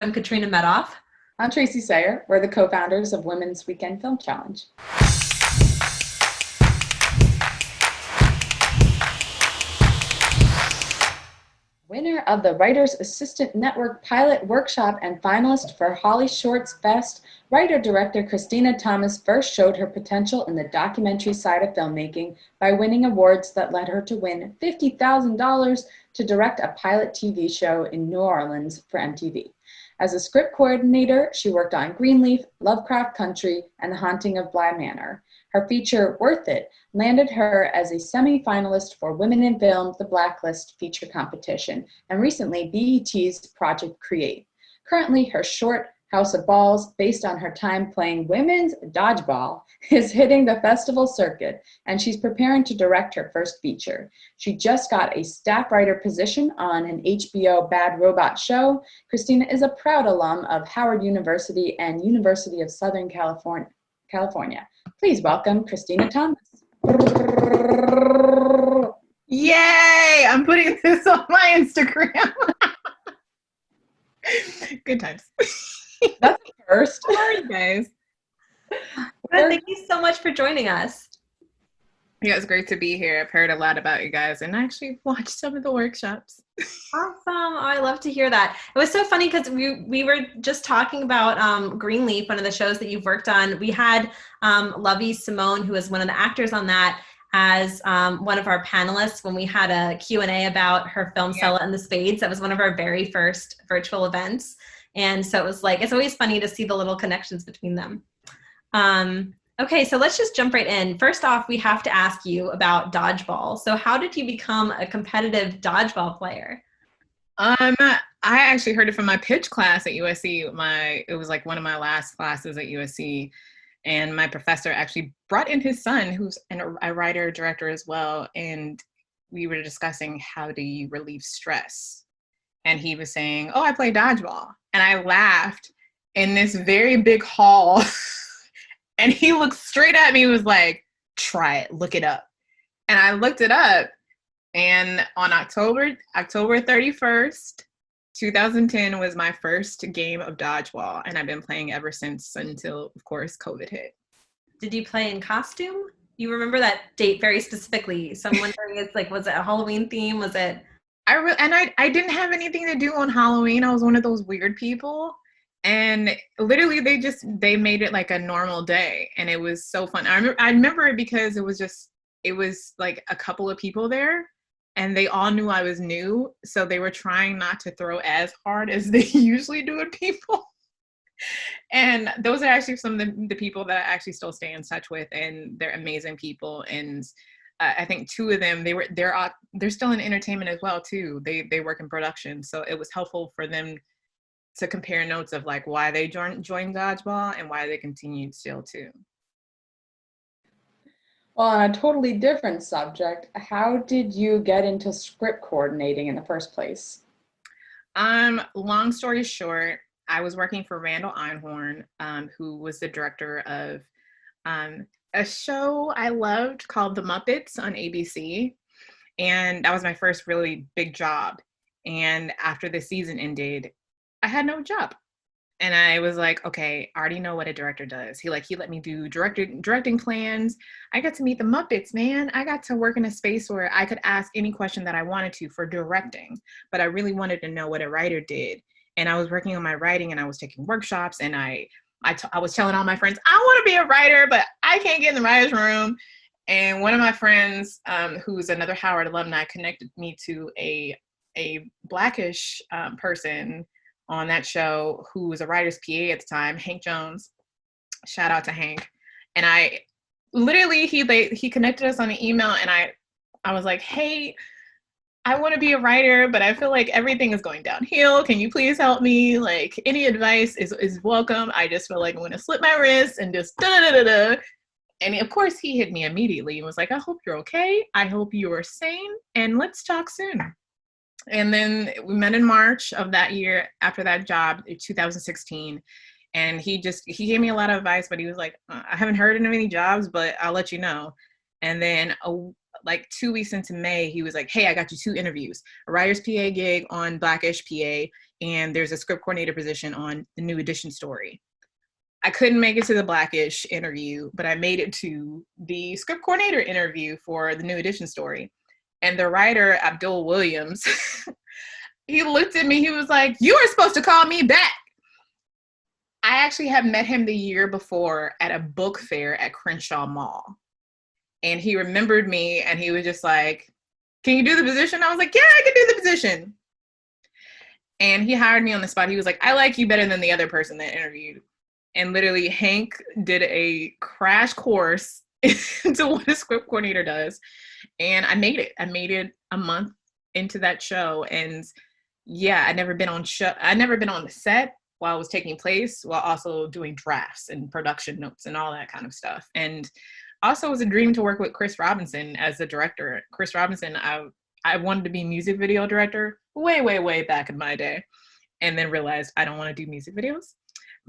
I'm Katrina Medoff. I'm Tracy Sayer. We're the co-founders of Women's Weekend Film Challenge. Winner of the Writer's Assistant Network Pilot Workshop and finalist for Hollyshorts Best, writer-director Kristina Thomas first showed her potential in the documentary side of filmmaking by winning awards that led her to win $50,000 to direct a pilot TV show in New Orleans for MTV. As a script coordinator, she worked on Greenleaf, Lovecraft Country, and The Haunting of Bly Manor. Her feature, Worth It, landed her as a semi-finalist for Women in Film, the Blacklist feature competition, and recently BET's Project Create. Currently, her short, House of Balls, based on her time playing women's dodgeball, is hitting the festival circuit, and she's preparing to direct her first feature. She just got a staff writer position on an HBO Bad Robot show. Kristina is a proud alum of Howard University and University of Southern California. Please welcome Kristina Thomas. Yay! I'm putting this on my Instagram. Good times. That's the first. How are you guys? Thank you so much for joining us. Yeah, it's great to be here. I've heard a lot about you guys and I actually watched some of the workshops. Awesome. Oh, I love to hear that. It was so funny because we were just talking about Greenleaf, one of the shows that you've worked on. We had Lovey Simone, who is one of the actors on that, as one of our panelists when we had a Q&A about her film Sella and the Spades. That was one of our very first virtual events. And so it was like, it's always funny to see the little connections between them. Okay, so let's just jump right in. First off, we have to ask you about dodgeball. So how did you become a competitive dodgeball player? I actually heard it from my pitch class at USC. It was like one of my last classes at USC. And my professor actually brought in his son, who's a writer, director as well. And we were discussing how do you relieve stress? And he was saying, oh, I play dodgeball. And I laughed in this very big hall. And he looked straight at me and was like, try it, look it up. And I looked it up. And on October 31st, 2010 was my first game of dodgeball. And I've been playing ever since until, of course, COVID hit. Did you play in costume? You remember that date very specifically. So I'm wondering, it's like, was it a Halloween theme? Was it? I didn't have anything to do on Halloween. I was one of those weird people. And literally they made it like a normal day. And it was so fun. I remember it because it was like a couple of people there and they all knew I was new. So they were trying not to throw as hard as they usually do at people. And those are actually some of the people that I actually still stay in touch with, and they're amazing people. And I think two of them, they're still in entertainment as well too. They work in production. So it was helpful for them to compare notes of like why they joined dodgeball and why they continued still too. Well, on a totally different subject, how did you get into script coordinating in the first place? Long story short, I was working for Randall Einhorn, who was the director of a show I loved called The Muppets on ABC. And that was my first really big job. And after the season ended, I had no job. And I was like, okay, I already know what a director does. He let me do directing plans. I got to meet the Muppets, man. I got to work in a space where I could ask any question that I wanted to for directing, but I really wanted to know what a writer did. And I was working on my writing and I was taking workshops, and I was telling all my friends, I want to be a writer, but I can't get in the writer's room. And one of my friends, who's another Howard alumni, connected me to a Blackish person on that show who was a writer's PA at the time, Hank Jones. Shout out to Hank. And I literally, he connected us on an email, and I was like, hey, I want to be a writer, but I feel like everything is going downhill. Can you please help me? Like, any advice is welcome. I just feel like I'm going to slip my wrist and just da-da-da-da-da. And of course he hit me immediately and was like, I hope you're okay. I hope you are sane, and let's talk soon. And then we met in March of that year after that job, 2016. And he gave me a lot of advice, but he was like, I haven't heard of any jobs, but I'll let you know. And then like 2 weeks into May, he was like, hey, I got you 2 interviews, a writer's PA gig on Blackish PA, and there's a script coordinator position on the New Edition story. I couldn't make it to the Blackish interview, but I made it to the script coordinator interview for the New Edition story. And the writer, Abdul Williams, he looked at me, he was like, you were supposed to call me back. I actually had met him the year before at a book fair at Crenshaw Mall. And he remembered me and he was just like, can you do the position? I was like, yeah, I can do the position. And he hired me on the spot. He was like, I like you better than the other person that interviewed. And literally Hank did a crash course into what a script coordinator does. And I made it. I made it a month into that show. And yeah, I'd never been on the set while it was taking place, while also doing drafts and production notes and all that kind of stuff. And also it was a dream to work with Chris Robinson as the director. Chris Robinson, I wanted to be music video director way back in my day, and then realized I don't want to do music videos.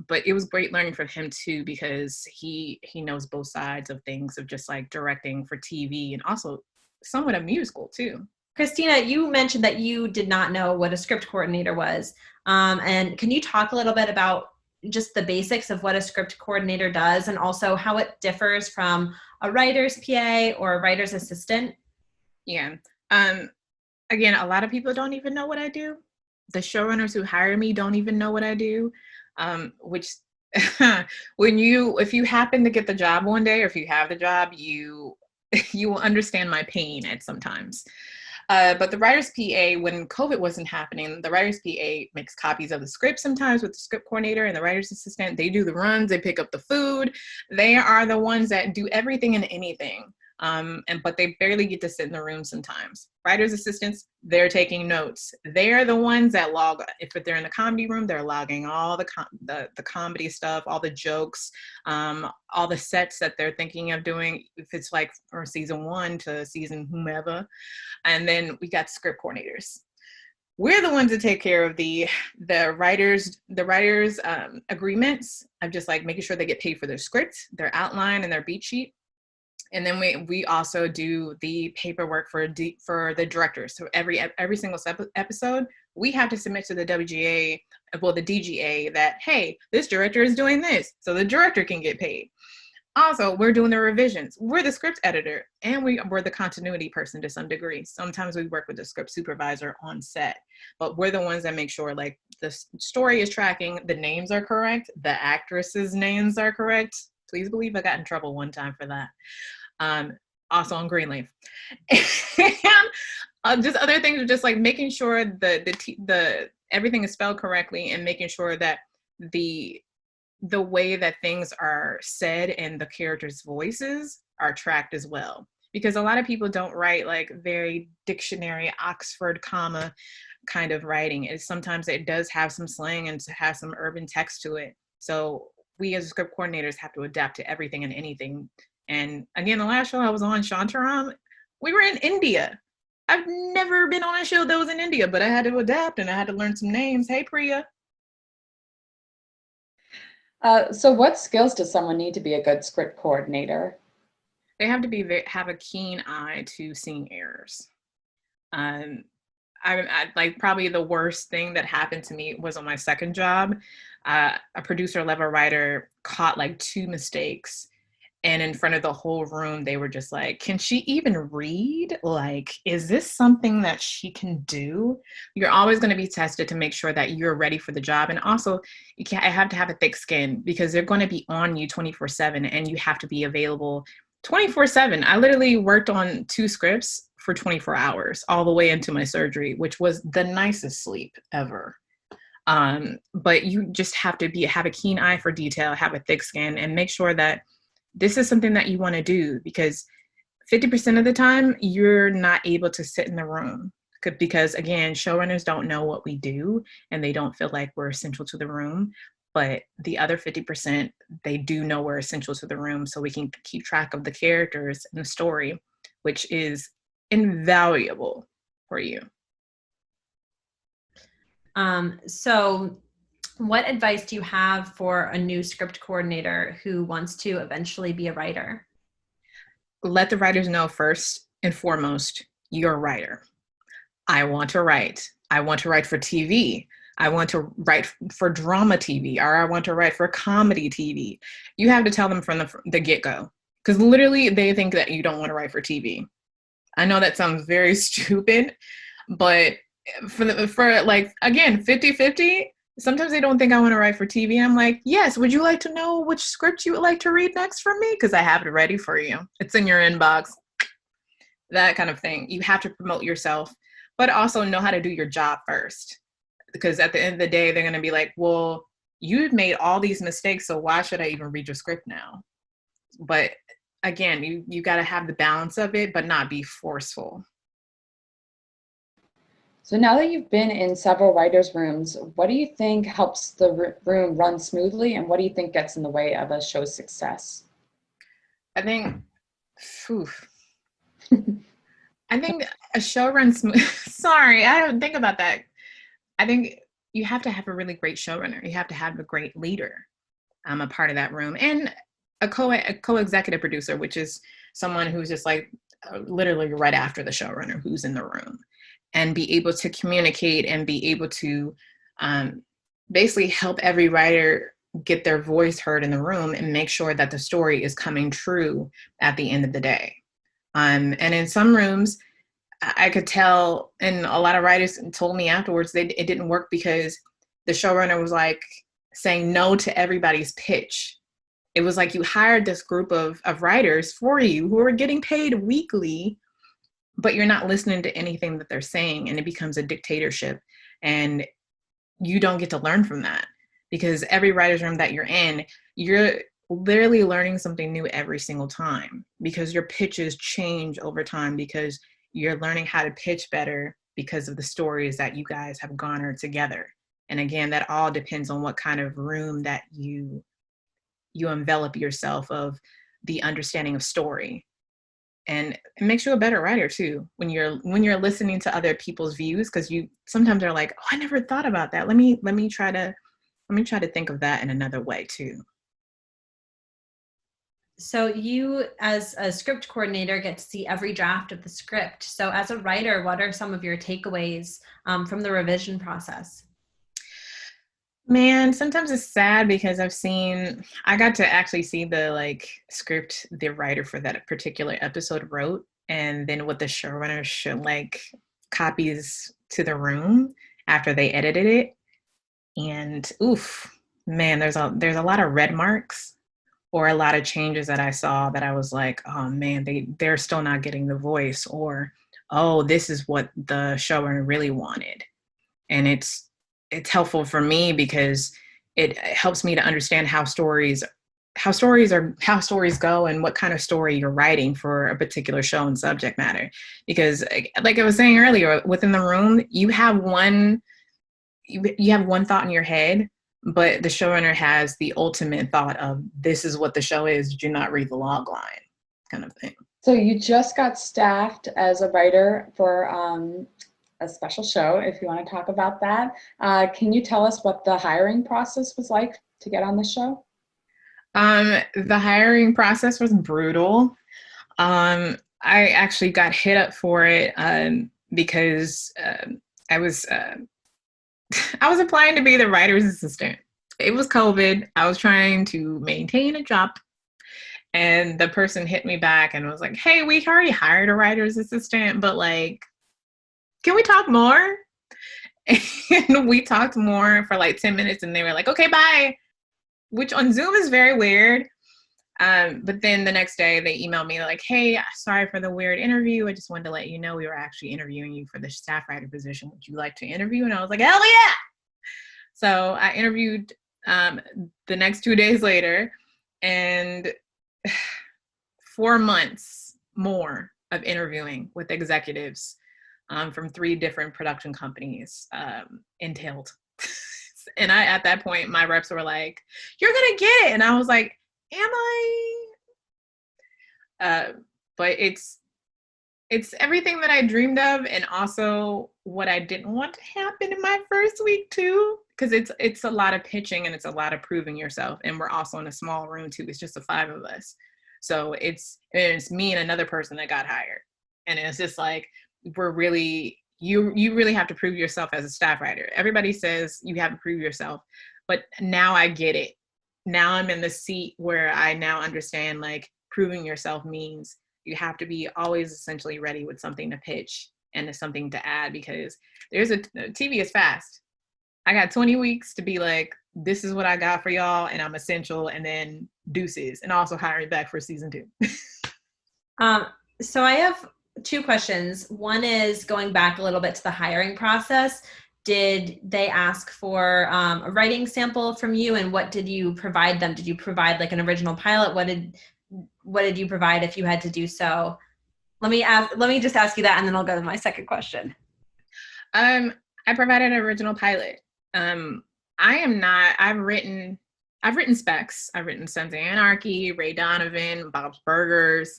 But it was great learning from him too, because he knows both sides of things, of just like directing for TV and also somewhat a musical too. Kristina, you mentioned that you did not know what a script coordinator was. And can you talk a little bit about just the basics of what a script coordinator does, and also how it differs from a writer's PA or a writer's assistant? Yeah. Again, a lot of people don't even know what I do. The showrunners who hire me don't even know what I do. Which if you happen to get the job one day, or if you have the job, you will understand my pain at sometimes. But the writer's PA, when COVID wasn't happening, the writer's PA makes copies of the script sometimes with the script coordinator, and the writer's assistant, they do the runs, they pick up the food. They are the ones that do everything and anything. But they barely get to sit in the room sometimes. Writer's assistants, they're taking notes. They're the ones that log, if they're in the comedy room, they're logging all the comedy stuff, all the jokes, all the sets that they're thinking of doing, if it's like from season 1 to season whomever. And then we got script coordinators. We're the ones that take care of the writers' agreements of just like making sure they get paid for their script, their outline, and their beat sheet. And then we also do the paperwork for the directors. So every single episode, we have to submit to the the DGA that, hey, this director is doing this, so the director can get paid. Also, we're doing the revisions. We're the script editor, and we're the continuity person to some degree. Sometimes we work with the script supervisor on set, but we're the ones that make sure like the story is tracking, the names are correct, the actresses' names are correct. Please believe I got in trouble one time for that. Also on Greenleaf. And just other things are just like making sure the everything is spelled correctly, and making sure that the way that things are said and the characters' voices are tracked as well. Because a lot of people don't write like very dictionary, Oxford comma kind of writing. Sometimes it does have some slang and has some urban text to it. So we as script coordinators have to adapt to everything and anything. And again, the last show I was on, Shantaram, we were in India. I've never been on a show that was in India, but I had to adapt and I had to learn some names. Hey, Priya. So what skills does someone need to be a good script coordinator? They have to have a keen eye to seeing errors. I like probably the worst thing that happened to me was on my second job. A producer level writer caught like 2 mistakes. And in front of the whole room, they were just like, can she even read? Like, is this something that she can do? You're always going to be tested to make sure that you're ready for the job. And also, I have to have a thick skin, because they're going to be on you 24/7, and you have to be available 24/7. I literally worked on 2 scripts for 24 hours all the way into my surgery, which was the nicest sleep ever. But you just have to have a keen eye for detail, have a thick skin, and make sure that this is something that you want to do, because 50% of the time you're not able to sit in the room, because again, showrunners don't know what we do and they don't feel like we're essential to the room. But the other 50%, they do know we're essential to the room, so we can keep track of the characters and the story, which is invaluable for you. So what advice do you have for a new script coordinator who wants to eventually be a writer? Let the writers know first and foremost, you're a writer. I want to write. I want to write for TV. I want to write for drama TV, or I want to write for comedy TV. You have to tell them from the get-go, because literally they think that you don't want to write for TV. I know that sounds very stupid, but for like, again, 50-50, sometimes they don't think I want to write for TV. I'm like, yes, would you like to know which script you would like to read next from me? Because I have it ready for you. It's in your inbox. That kind of thing. You have to promote yourself, but also know how to do your job first. Because at the end of the day, they're going to be like, well, you've made all these mistakes, so why should I even read your script now? But again, you got to have the balance of it, but not be forceful. So now that you've been in several writers' rooms, what do you think helps the room run smoothly, and what do you think gets in the way of a show's success? I think, I think a show runs smooth. Sorry, I don't think about that. I think you have to have a really great showrunner. You have to have a great leader, a part of that room, and a co-executive producer, which is someone who's just like literally right after the showrunner, who's in the room, and be able to communicate and be able to basically help every writer get their voice heard in the room and make sure that the story is coming true at the end of the day. And in some rooms, I could tell, and a lot of writers told me afterwards, it didn't work because the showrunner was like saying no to everybody's pitch. It was like you hired this group of writers for you who are getting paid weekly, but you're not listening to anything that they're saying, and it becomes a dictatorship. And you don't get to learn from that, because every writer's room that you're in, you're literally learning something new every single time, because your pitches change over time, because you're learning how to pitch better because of the stories that you guys have garnered together. And again, that all depends on what kind of room that you envelop yourself of, the understanding of story. And it makes you a better writer too, when you're listening to other people's views, because you sometimes are like, oh, I never thought about that. Let me try to think of that in another way too. So you, as a script coordinator, get to see every draft of the script. So as a writer, what are some of your takeaways from the revision process? Man, sometimes it's sad because I got to actually see the script the writer for that particular episode wrote, and then what the showrunner should copies to the room after they edited it. And oof, man, there's a lot of red marks, or a lot of changes that I saw that I was like, oh man, they're still not getting the voice, or, oh, this is what the showrunner really wanted. And it's helpful for me because it helps me to understand how stories go and what kind of story you're writing for a particular show and subject matter. Because like I was saying earlier, within the room, you have one thought in your head, but the showrunner has the ultimate thought of, this is what the show is, do not read the log line, kind of thing. So you just got staffed as a writer for a special show, if you want to talk about that. Can you tell us what the hiring process was like to get on the show? The hiring process was brutal. I actually got hit up for it because I was applying to be the writer's assistant. It was COVID. I was trying to maintain a job, and the person hit me back and was like, hey, we already hired a writer's assistant, but can we talk more? And we talked more for 10 minutes, and they were like, okay, bye. Which on Zoom is very weird. But then the next day they emailed me like, hey, sorry for the weird interview. I just wanted to let you know we were actually interviewing you for the staff writer position. Would you like to interview? And I was like, hell yeah. So I interviewed the next 2 days later, and 4 months more of interviewing with executives from 3 different production companies entailed. And at that point, my reps were like, you're going to get it. And I was like, am I? But it's everything that I dreamed of, and also what I didn't want to happen in my first week too, because it's a lot of pitching and it's a lot of proving yourself. And we're also in a small room too. It's just the 5 of us. So it's me and another person that got hired. And it's just like, we're really, you really have to prove yourself as a staff writer. Everybody says you have to prove yourself, but now I get it. Now I'm in the seat where I now understand, like, proving yourself means you have to be always essentially ready with something to pitch and something to add, because TV is fast. I got 20 weeks to be like, this is what I got for y'all, and I'm essential, and then deuces, and also hire me back for season 2. So I have 2 questions. One is going back a little bit to the hiring process. Did they ask for a writing sample from you, and what did you provide them? Did you provide like an original pilot? What did you provide if you had to do so? Let me just ask you that, and then I'll go to my second question. I provided an original pilot. I've written specs. I've written Sons of Anarchy, Ray Donovan, Bob's Burgers,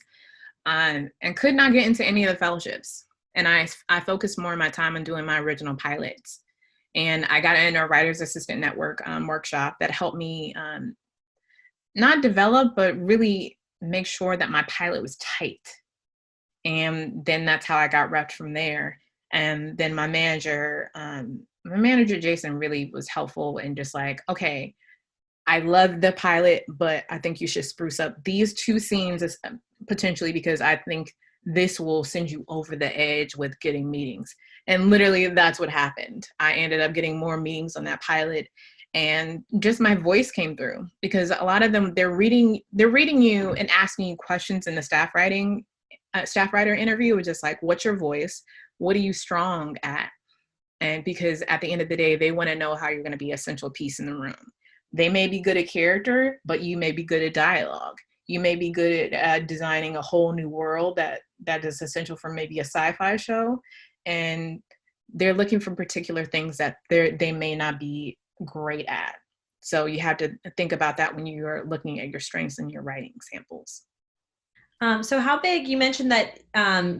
and could not get into any of the fellowships. And I focused more of my time on doing my original pilots. And I got in a Writer's Assistant Network workshop that helped me not develop, but really make sure that my pilot was tight. And then that's how I got repped from there. And then my manager, Jason, really was helpful in just like, okay, I love the pilot, but I think you should spruce up these 2 scenes potentially, because I think this will send you over the edge with getting meetings. And literally that's what happened. I ended up getting more meetings on that pilot, and just my voice came through, because a lot of them, they're reading you and asking you questions in the staff writer interview, which is like, what's your voice? What are you strong at? And because at the end of the day, they want to know how you're going to be an essential piece in the room. They may be good at character, but you may be good at dialogue. You may be good at designing a whole new world that is essential for maybe a sci-fi show. And they're looking for particular things that they may not be great at. So you have to think about that when you're looking at your strengths and your writing samples. So how big, you mentioned that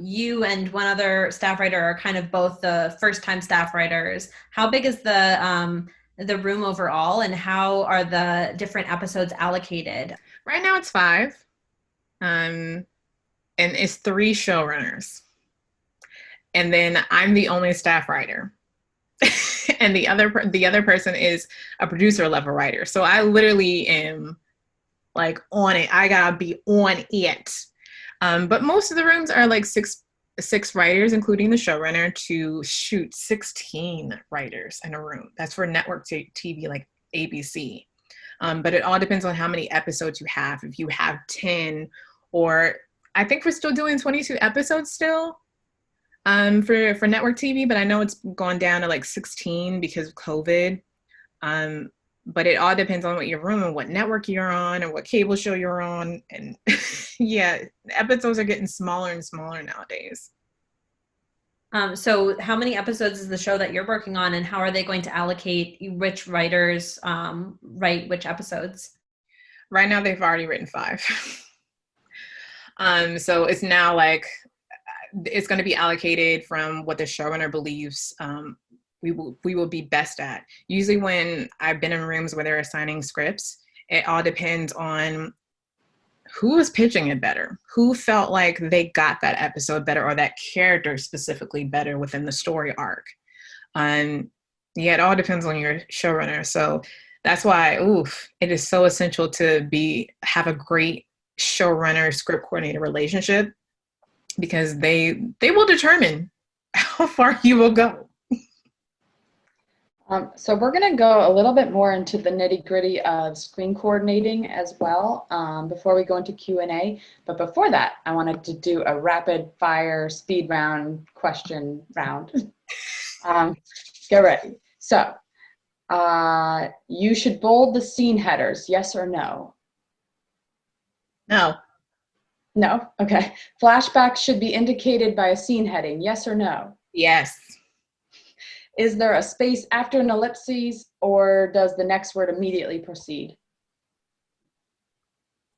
you and one other staff writer are kind of both the first-time staff writers. How big is the room overall, and how are the different episodes allocated? Right now it's 5, and it's 3 showrunners. And then I'm the only staff writer. And the other person is a producer level writer. So I literally am like on it. I gotta be on it. But most of the rooms are like six writers, including the showrunner, to shoot 16 writers in a room. That's for network TV like ABC. But it all depends on how many episodes you have. If you have 10, or I think we're still doing 22 episodes still for network TV, but I know it's gone down to like 16 because of COVID. But it all depends on what your room and what network you're on and what cable show you're on. And yeah, episodes are getting smaller and smaller nowadays. So how many episodes is the show that you're working on, and how are they going to allocate which writers write which episodes? Right now, they've already written 5. So it's now like, it's going to be allocated from what the showrunner believes we will be best at. Usually when I've been in rooms where they're assigning scripts, it all depends on who was pitching it better, who felt like they got that episode better, or that character specifically better within the story arc. Yeah, it all depends on your showrunner. So that's why, it is so essential to have a great showrunner script coordinator relationship, because they will determine how far you will go. So we're going to go a little bit more into the nitty-gritty of screen coordinating as well before we go into Q&A. But before that, I wanted to do a rapid-fire speed round question round. Get ready. So you should bold the scene headers, yes or no? No. No? Okay. Flashbacks should be indicated by a scene heading, yes or no? Yes. Is there a space after an ellipses, or does the next word immediately proceed?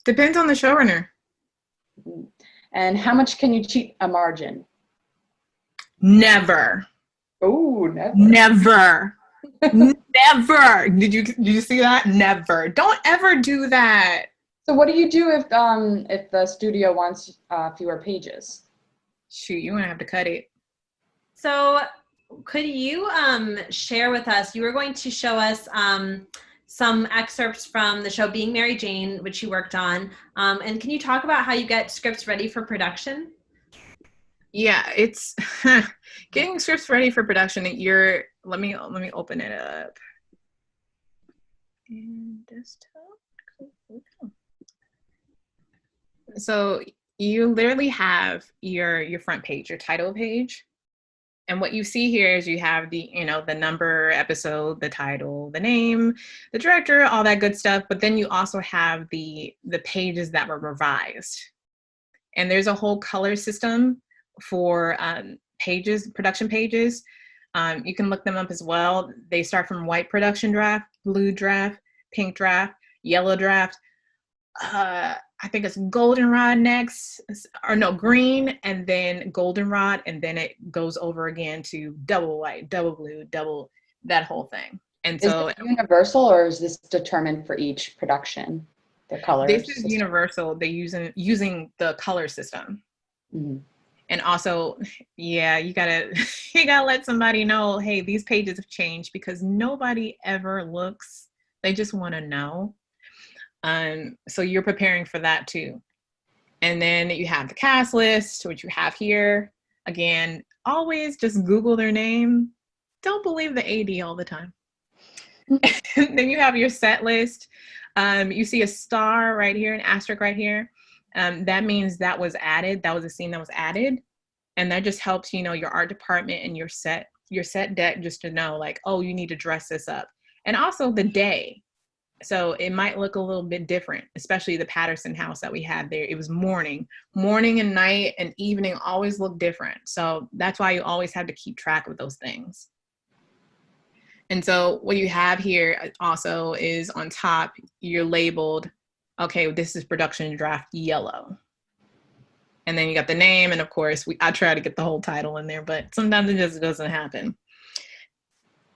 Depends on the showrunner. And how much can you cheat a margin? Never. Oh, never. Never. Never. Did you see that? Never. Don't ever do that. So what do you do if the studio wants fewer pages? Shoot, you're gonna have to cut it. So could you share with us, you were going to show us some excerpts from the show Being Mary Jane, which you worked on. And can you talk about how you get scripts ready for production? Yeah, it's getting scripts ready for production. Let me open it up. And desktop. So you literally have your front page, your title page. And what you see here is you have the, the number, episode, the title, the name, the director, all that good stuff. But then you also have the pages that were revised. And there's a whole color system for pages, production pages. You can look them up as well. They start from white production draft, blue draft, pink draft, yellow draft. I think it's goldenrod next, or no, green, and then goldenrod, and then it goes over again to double white, double blue, double, that whole thing. And so, is it universal, or is this determined for each production? The color. This is universal. They using the color system. Mm-hmm. And also, yeah, you gotta let somebody know, hey, these pages have changed, because nobody ever looks. They just want to know. So you're preparing for that too. And then you have the cast list, which you have here. Again, always just Google their name. Don't believe the AD all the time. Then you have your set list. You see a star right here, an asterisk right here. That means that was added. That was a scene that was added. And that just helps, your art department and your set deck just to know, like, oh, you need to dress this up. And also the day. So it might look a little bit different, especially the Patterson house that we had there. It was morning and night and evening always look different. So that's why you always have to keep track of those things. And so what you have here also is on top, you're labeled, okay, this is production draft yellow. And then you got the name. And of course, I try to get the whole title in there, but sometimes it just doesn't happen.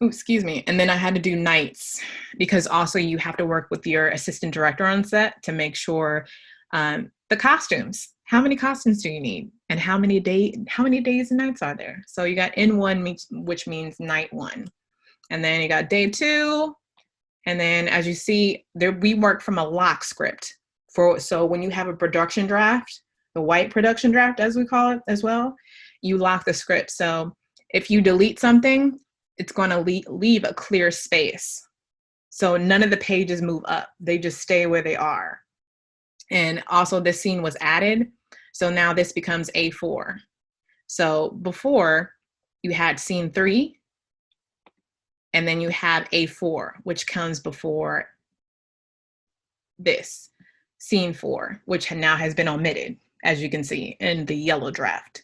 Ooh, excuse me. And then I had to do nights, because also you have to work with your assistant director on set to make sure the costumes, how many costumes do you need? And how many days and nights are there? So you got N1, which means night 1. And then you got day 2. And then as you see there, we work from a lock script so when you have a production draft, the white production draft, as we call it as well, you lock the script. So if you delete something, it's going to leave a clear space. So none of the pages move up. They just stay where they are. And also this scene was added. So now this becomes A4. So before you had scene 3, and then you have A4, which comes before this scene 4, which now has been omitted, as you can see in the yellow draft.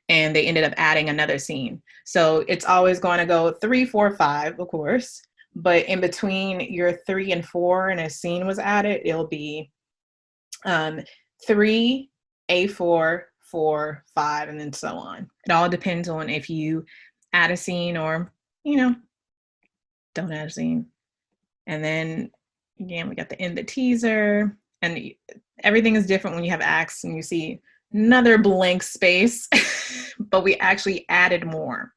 And they ended up adding another scene. So it's always going to go 3, 4, 5, of course. But in between your 3 and 4 and a scene was added, it'll be 3, A4, 4, 5, and then so on. It all depends on if you add a scene or, don't add a scene. And then again, we got the end, the teaser, and everything is different when you have acts and you see another blank space, but we actually added more.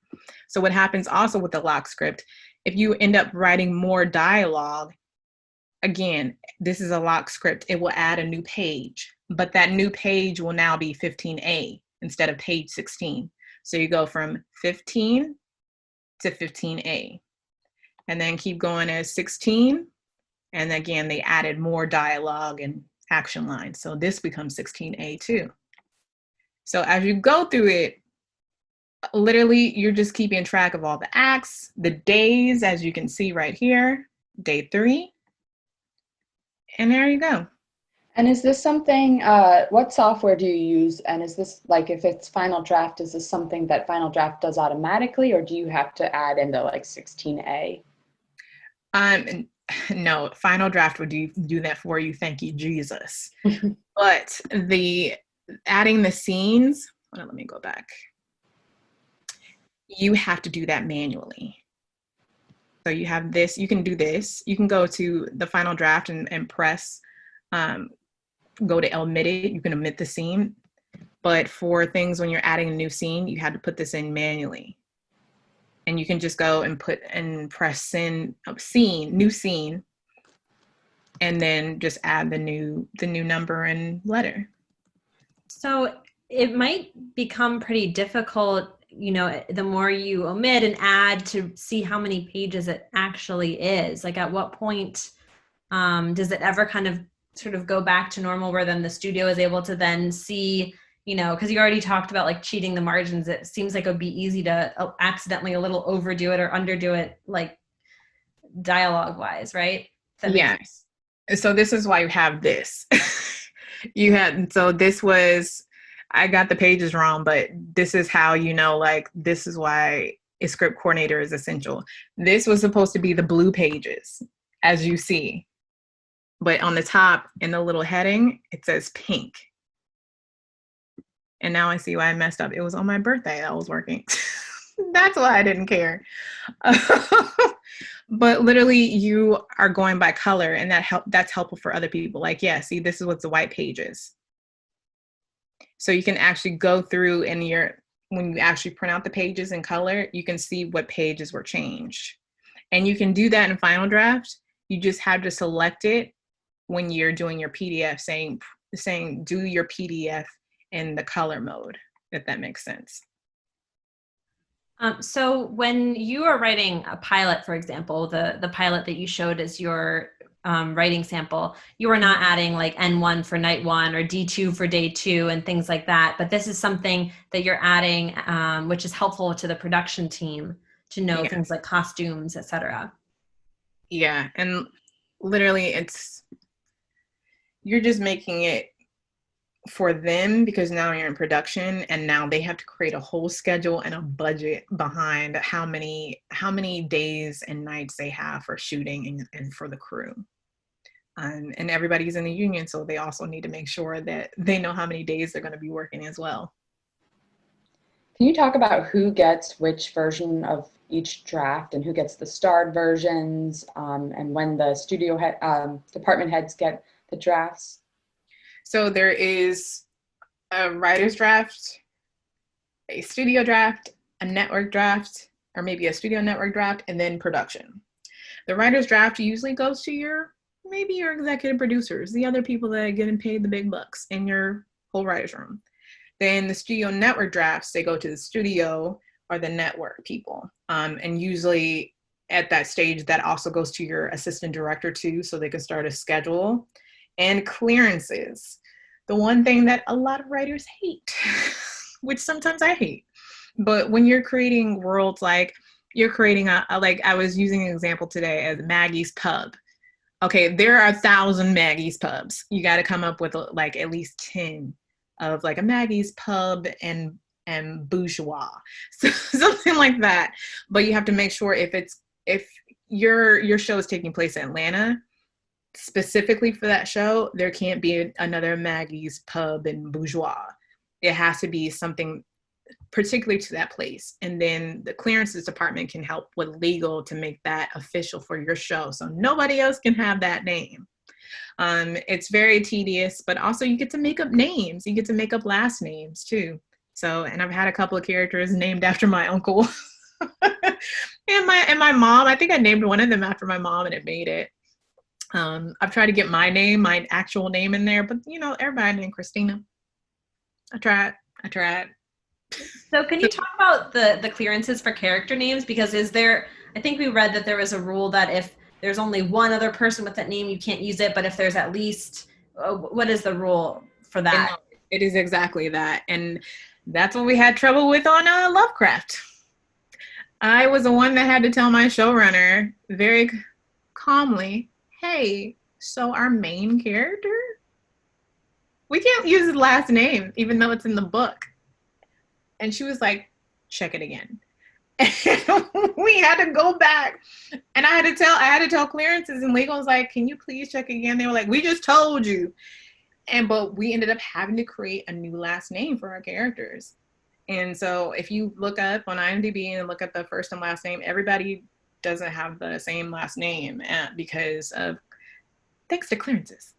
So what happens also with the lock script, if you end up writing more dialogue, again, this is a lock script, it will add a new page, but that new page will now be 15A instead of page 16. So you go from 15 to 15A, and then keep going as 16. And again, they added more dialogue and action lines. So this becomes 16A too. So as you go through it, literally, you're just keeping track of all the acts, the days, as you can see right here, day 3. And there you go. And is this something, what software do you use? And is this, like, if it's Final Draft, is this something that Final Draft does automatically, or do you have to add in the, 16A? No, Final Draft would do that for you. Thank you, Jesus. But adding the scenes, let me go back. You have to do that manually. So you have this, you can do this. You can go to the Final Draft and press, go to omit it. You can omit the scene. But for things when you're adding a new scene, you had to put this in manually. And you can just go and press send new scene, and then just add the new number and letter. So it might become pretty difficult, you know, the more you omit and add, to see how many pages it actually is. Like, at what point does it ever kind of sort of go back to normal, where then the studio is able to then see, you know, because you already talked about like cheating the margins. It seems like it would be easy to accidentally a little overdo it or underdo it, like dialogue wise, right? Yes. So this is why you have this. I got the pages wrong, but this is how, you know, like, this is why a script coordinator is essential. This was supposed to be the blue pages, as you see. But on the top, in the little heading, it says pink. And now I see why I messed up. It was on my birthday I was working. That's why I didn't care. But literally, you are going by color, and that's helpful for other people. Like, yeah, see, this is what's the white pages. So you can actually go through, and when you actually print out the pages in color, you can see what pages were changed. And you can do that in Final Draft. You just have to select it when you're doing your PDF, saying do your PDF in the color mode, if that makes sense. So when you are writing a pilot, for example, the pilot that you showed as your writing sample, you are not adding like N1 for night one or D2 for day two and things like that. But this is something that you're adding, which is helpful to the production team to know things like costumes, etc. Yeah, and literally, you're just making it for them, because now you're in production, and now they have to create a whole schedule and a budget behind how many days and nights they have for shooting and for the crew. And everybody's in the union, so they also need to make sure that they know how many days they're going to be working as well. Can you talk about who gets which version of each draft, and who gets the starred versions, and when the studio department heads get the drafts? So there is a writer's draft, a studio draft, a network draft, or maybe a studio network draft, and then production. The writer's draft usually goes to your executive producers, the other people that are getting paid the big bucks in your whole writer's room. Then the studio network drafts, they go to the studio or the network people. And usually at that stage, that also goes to your assistant director too, so they can start a schedule. And clearances, the one thing that a lot of writers hate, which sometimes I hate. But when you're creating worlds, like you're creating like I was using an example today as Maggie's Pub. Okay, there are 1,000 Maggie's Pubs. You got to come up with like at least 10 of like a Maggie's Pub and bourgeois, so something like that. But you have to make sure if your show is taking place in Atlanta, specifically for that show, there can't be another Maggie's Pub and bourgeois. It has to be something particularly to that place. And then the clearances department can help with legal to make that official for your show, so nobody else can have that name. It's very tedious, but also you get to make up names. You get to make up last names too. So, and I've had a couple of characters named after my uncle and my mom. I think I named one of them after my mom, and it made it. I've tried to get my actual name in there, but you know, everybody named Kristina. I tried. So can you talk about the clearances for character names? Because I think we read that there was a rule that if there's only one other person with that name, you can't use it. But if there's at least, what is the rule for that? It is exactly that. And that's what we had trouble with on Lovecraft. I was the one that had to tell my showrunner very calmly, hey, so our main character, we can't use his last name, even though it's in the book. And she was like, check it again. And we had to go back, and I had to tell clearances, and legal was like, can you please check again? They were like, we just told you. But we ended up having to create a new last name for our characters. And so if you look up on IMDb and look at the first and last name, everybody doesn't have the same last name because of, thanks to clearances.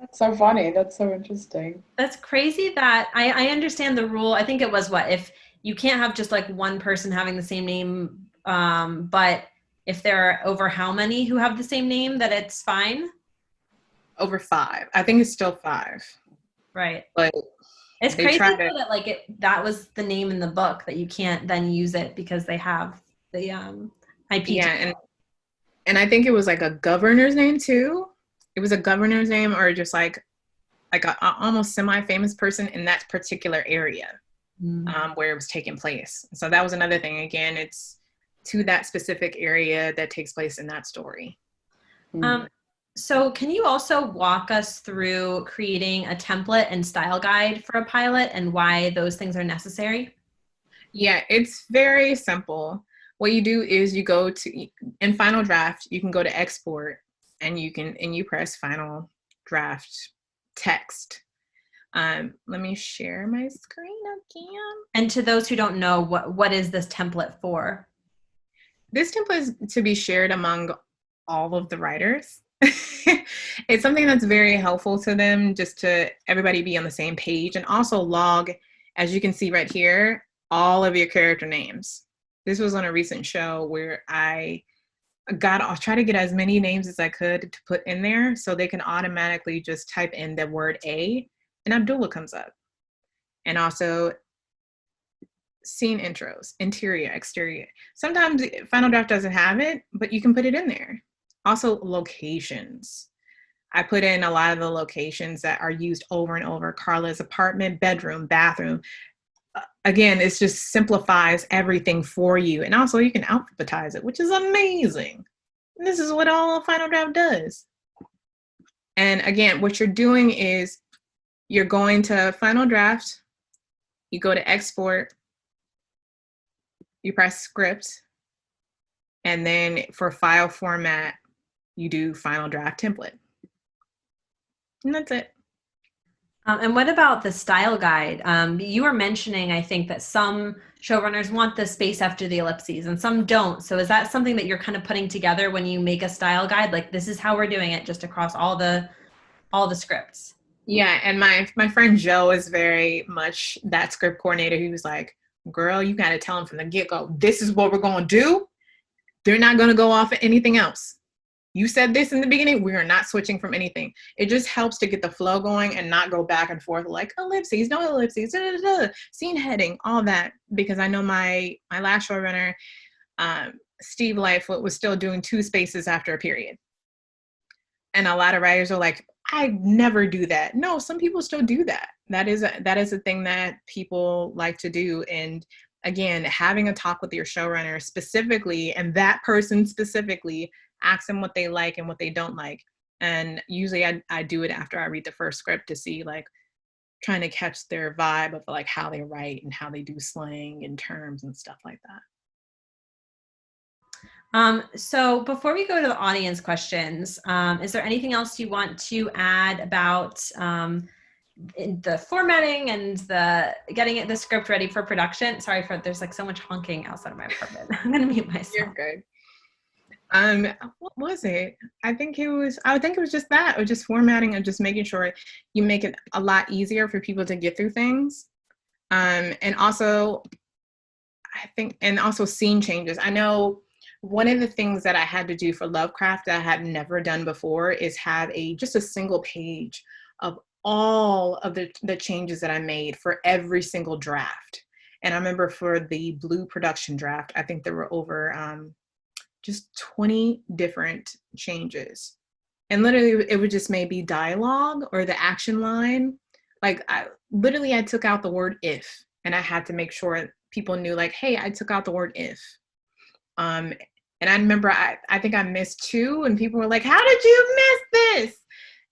That's so funny. That's so interesting. That's crazy that I understand the rule. I think it was what, if you can't have just like one person having the same name, but if there are over how many who have the same name, that it's fine. Over 5. I think it's still 5. Right. But It's they crazy try to, though that like that was the name in the book that you can't then use it because they have the IP. yeah, and I think it was like a governor's name too. It was a governor's name or just like a almost semi-famous person in that particular area where it was taking place. So that was another thing. Again, it's to that specific area that takes place in that story. So can you also walk us through creating a template and style guide for a pilot and why those things are necessary? Yeah, it's very simple. What you do is you go to, in Final Draft, you can go to export and you press Final Draft text. Let me share my screen again. And to those who don't know, what is this template for? This template is to be shared among all of the writers. It's something that's very helpful to them, just to everybody be on the same page, and also log, as you can see right here, all of your character names. This was on a recent show where I'll try to get as many names as I could to put in there so they can automatically just type in the word A and Abdullah comes up. And also scene intros, interior, exterior. Sometimes Final Draft doesn't have it, but you can put it in there. Also locations. I put in a lot of the locations that are used over and over. Carla's apartment, bedroom, bathroom. Again, it just simplifies everything for you. And also you can alphabetize it, which is amazing. And this is what all Final Draft does. And again, what you're doing is you're going to Final Draft, you go to export, you press script, and then for file format, you do Final Draft template. And that's it. And what about the style guide? You were mentioning, I think, that some showrunners want the space after the ellipses and some don't. So is that something that you're kind of putting together when you make a style guide? Like, this is how we're doing it just across all the scripts. Yeah, and my friend Joe is very much that script coordinator. He was like, girl, you got to tell them from the get-go, this is what we're going to do. They're not going to go off of anything else. You said this in the beginning, we are not switching from anything. It just helps to get the flow going and not go back and forth like ellipses, no ellipses, scene heading, all that. Because I know my last showrunner, Steve Lightfoot, was still doing 2 spaces after a period. And a lot of writers are like, I never do that. No, some people still do that. That is a thing that people like to do. And again, having a talk with your showrunner specifically, and that person specifically, ask them what they like and what they don't like. And usually I do it after I read the first script to see, like, trying to catch their vibe of like how they write and how they do slang and terms and stuff like that. So before we go to the audience questions, is there anything else you want to add about the formatting and the getting the script ready for production? Sorry there's like so much honking outside of my apartment. I'm gonna mute myself. You're good. What was it? I think it was just that, or just formatting and just making sure you make it a lot easier for people to get through things. And also scene changes. I know one of the things that I had to do for Lovecraft that I had never done before is have just a single page of all of the changes that I made for every single draft. And I remember for the Blue production draft, I think there were over just 20 different changes. And literally it would just maybe dialogue or the action line. Like I took out the word if, and I had to make sure people knew, like, hey, I took out the word if. And I remember I think I missed 2 and people were like, how did you miss this?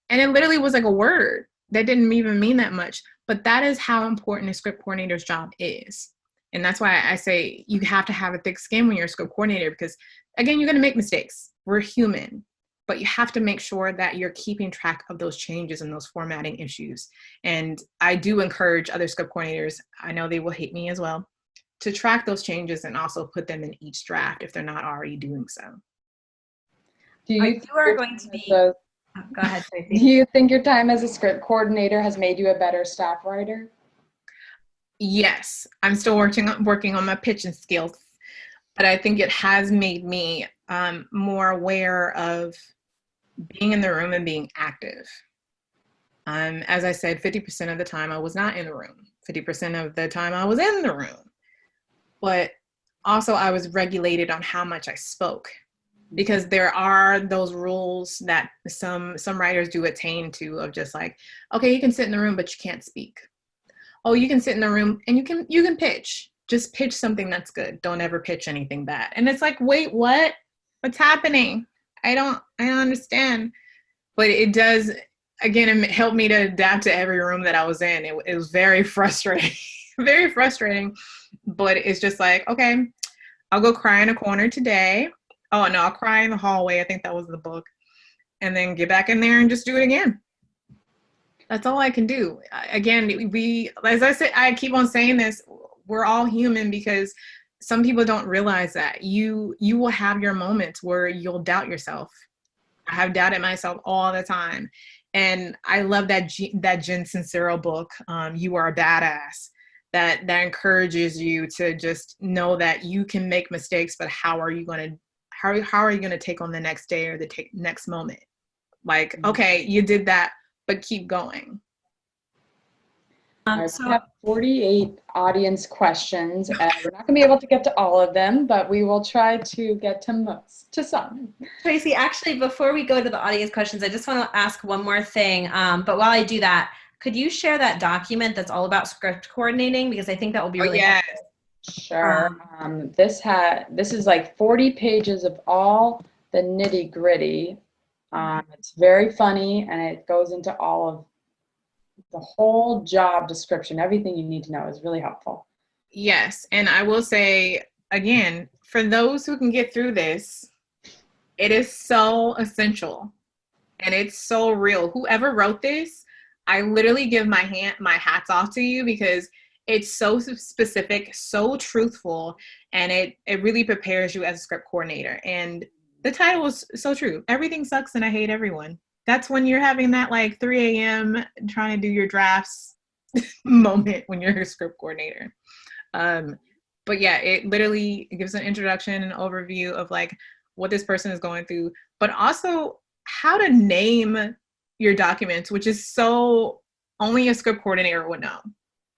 And it literally was like a word that didn't even mean that much. But that is how important a script coordinator's job is. And that's why I say you have to have a thick skin when you're a script coordinator, because again, you're going to make mistakes. We're human, but you have to make sure that you're keeping track of those changes and those formatting issues. And I do encourage other script coordinators, I know they will hate me as well, to track those changes and also put them in each draft if they're not already doing so. You are going to be, Go ahead, Do Tracy. you think your time as a script coordinator has made you a better staff writer? Yes, I'm still working on my pitching skills, but I think it has made me more aware of being in the room and being active. As I said, 50% of the time I was not in the room. 50% of the time I was in the room. But also I was regulated on how much I spoke, because there are those rules that some writers do attain to, of just like, okay, you can sit in the room, but you can't speak. Oh, you can sit in the room and you can pitch. Just pitch something that's good. Don't ever pitch anything bad. And it's like, wait, what? What's happening? I don't understand. But it does, again, it helped me to adapt to every room that I was in. It was very frustrating, very frustrating. But it's just like, okay, I'll go cry in a corner today. Oh, no, I'll cry in the hallway. I think that was the book. And then get back in there and just do it again. That's all I can do. Again, as I said, I keep on saying this, we're all human, because some people don't realize that you will have your moments where you'll doubt yourself. I have doubted myself all the time. And I love that Jen Sincero book, You Are a Badass, that encourages you to just know that you can make mistakes, but how are you going to take on the next day or the next moment? Like, okay, you did that, but keep going. We have 48 audience questions, and we're not going to be able to get to all of them, but we will try to get to some. Tracy, actually, before we go to the audience questions, I just want to ask one more thing. But while I do that, could you share that document that's all about script coordinating? Because I think that will be really helpful. Sure. This is like 40 pages of all the nitty gritty. It's very funny, and it goes into all of the whole job description. Everything you need to know is really helpful. Yes. And I will say, again, for those who can get through this, it is so essential and it's so real. Whoever wrote this, I literally give my hats off to you, because it's so specific, so truthful, and it really prepares you as a script coordinator. And the title is so true. Everything sucks and I hate everyone. That's when you're having that like 3 a.m. trying to do your drafts moment when you're a script coordinator. But yeah, it literally gives an introduction and overview of like what this person is going through, but also how to name your documents, which is so only a script coordinator would know,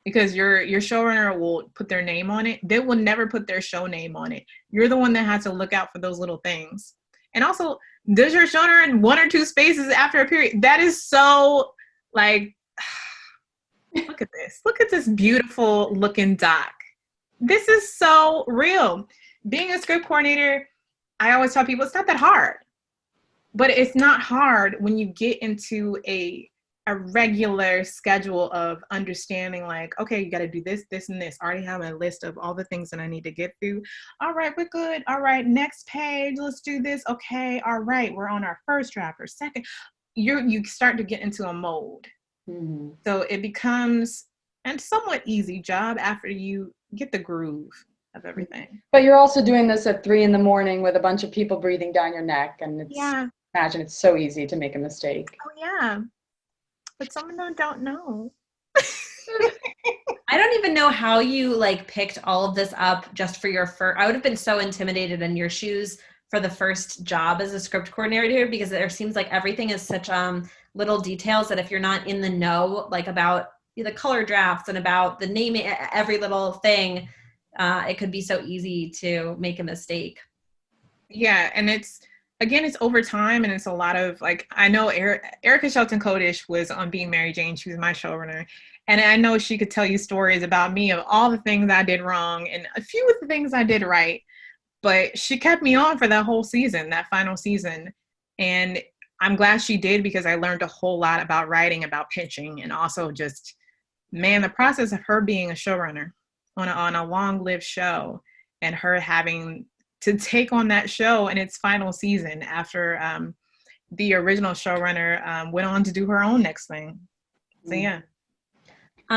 because your showrunner will put their name on it. They will never put their show name on it. You're the one that has to look out for those little things. And also, does your showrunner in 1 or 2 spaces after a period? That is so like, look at this beautiful looking doc. This is so real. Being a script coordinator, I always tell people it's not that hard, but it's not hard when you get into a regular schedule of understanding, like, okay, you got to do this, this, and this. I already have a list of all the things that I need to get through. All right, we're good. All right, next page, let's do this. Okay, all right, we're on our first draft or second. You start to get into a mode. Mm-hmm. So it becomes a somewhat easy job after you get the groove of everything. But you're also doing this at 3 a.m. with a bunch of people breathing down your neck, and imagine it's so easy to make a mistake. Oh yeah. But some of them don't know. I don't even know how you like picked all of this up just for your first. I would have been so intimidated in your shoes for the first job as a script coordinator, because there seems like everything is such little details that if you're not in the know, like about the color drafts and about the naming, every little thing, it could be so easy to make a mistake. Yeah, and it's over time, and it's a lot of like, I know Erica Shelton Kodish was on Being Mary Jane. She was my showrunner, and I know she could tell you stories about me of all the things I did wrong and a few of the things I did right, but she kept me on for that whole season, that final season, and I'm glad she did, because I learned a whole lot about writing, about pitching, and also just, man, the process of her being a showrunner on a long-lived show, and her having to take on that show in its final season after the original showrunner went on to do her own next thing. So yeah.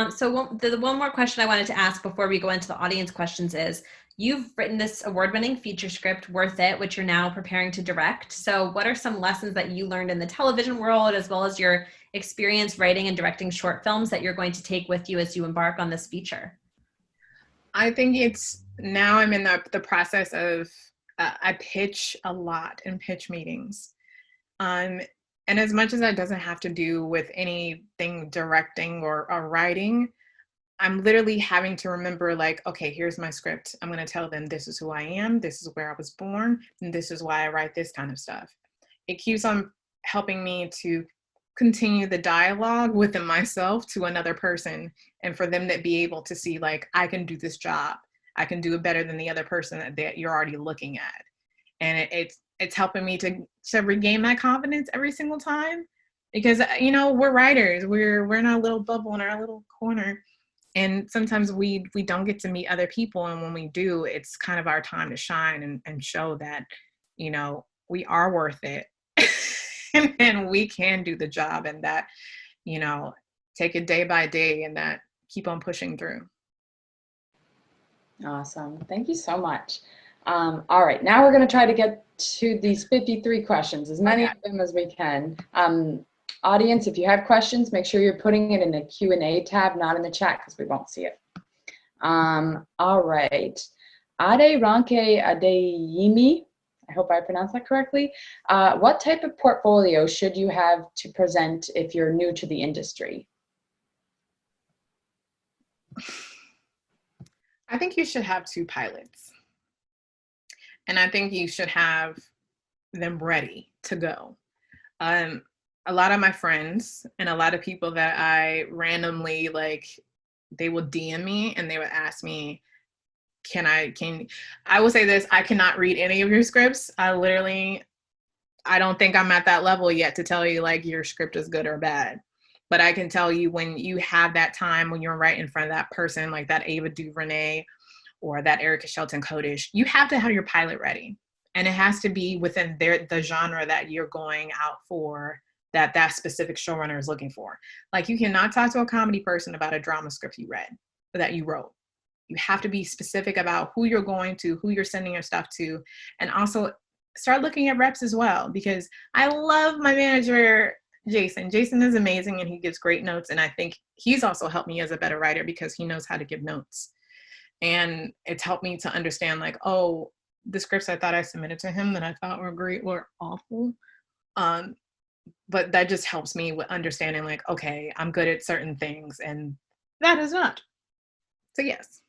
So the one more question I wanted to ask before we go into the audience questions is, You've written this award-winning feature script, Worth It, which you're now preparing to direct. So what are some lessons that you learned in the television world, as well as your experience writing and directing short films that you're going to take with you as you embark on this feature? I think now I'm in the process of, I pitch a lot in pitch meetings. And as much as that doesn't have to do with anything directing or writing, I'm literally having to remember, like, okay, here's my script. I'm going to tell them this is who I am, this is where I was born, and this is why I write this kind of stuff. It keeps on helping me to continue the dialogue within myself to another person, and for them to be able to see, like, I can do this job. I can do it better than the other person that you're already looking at. And it's helping me to regain that confidence every single time, because, you know, we're writers. We're in our little bubble in our little corner. And sometimes we don't get to meet other people. And when we do, it's kind of our time to shine and show that, you know, we are worth it. and we can do the job, and that, you know, take it day by day, and that keep on pushing through. Awesome. Thank you so much. All right, now we're going to try to get to these 53 questions, as many of them as we can. Audience, if you have questions, make sure you're putting it in the Q&A tab, not in the chat, because we won't see it. All right. Ade Ranke Adeyemi, I hope I pronounced that correctly. What type of portfolio should you have to present if you're new to the industry? I think you should have 2 pilots. And I think you should have them ready to go. A lot of my friends and a lot of people that I randomly, like, they will DM me and they would ask me, I will say this, I cannot read any of your scripts. I don't think I'm at that level yet to tell you, like, your script is good or bad. But I can tell you, when you have that time, when you're right in front of that person, like that Ava DuVernay or that Erica Shelton Codish, you have to have your pilot ready. And it has to be within the genre that you're going out for, that specific showrunner is looking for. Like, you cannot talk to a comedy person about a drama script that you wrote. You have to be specific about who you're going to, who you're sending your stuff to, and also start looking at reps as well, because I love my manager, Jason. Jason is amazing, and he gives great notes, and I think he's also helped me as a better writer because he knows how to give notes. And it's helped me to understand, like, oh, the scripts I thought I submitted to him that I thought were great were awful. But that just helps me with understanding, like, okay, I'm good at certain things, and that is not. So yes.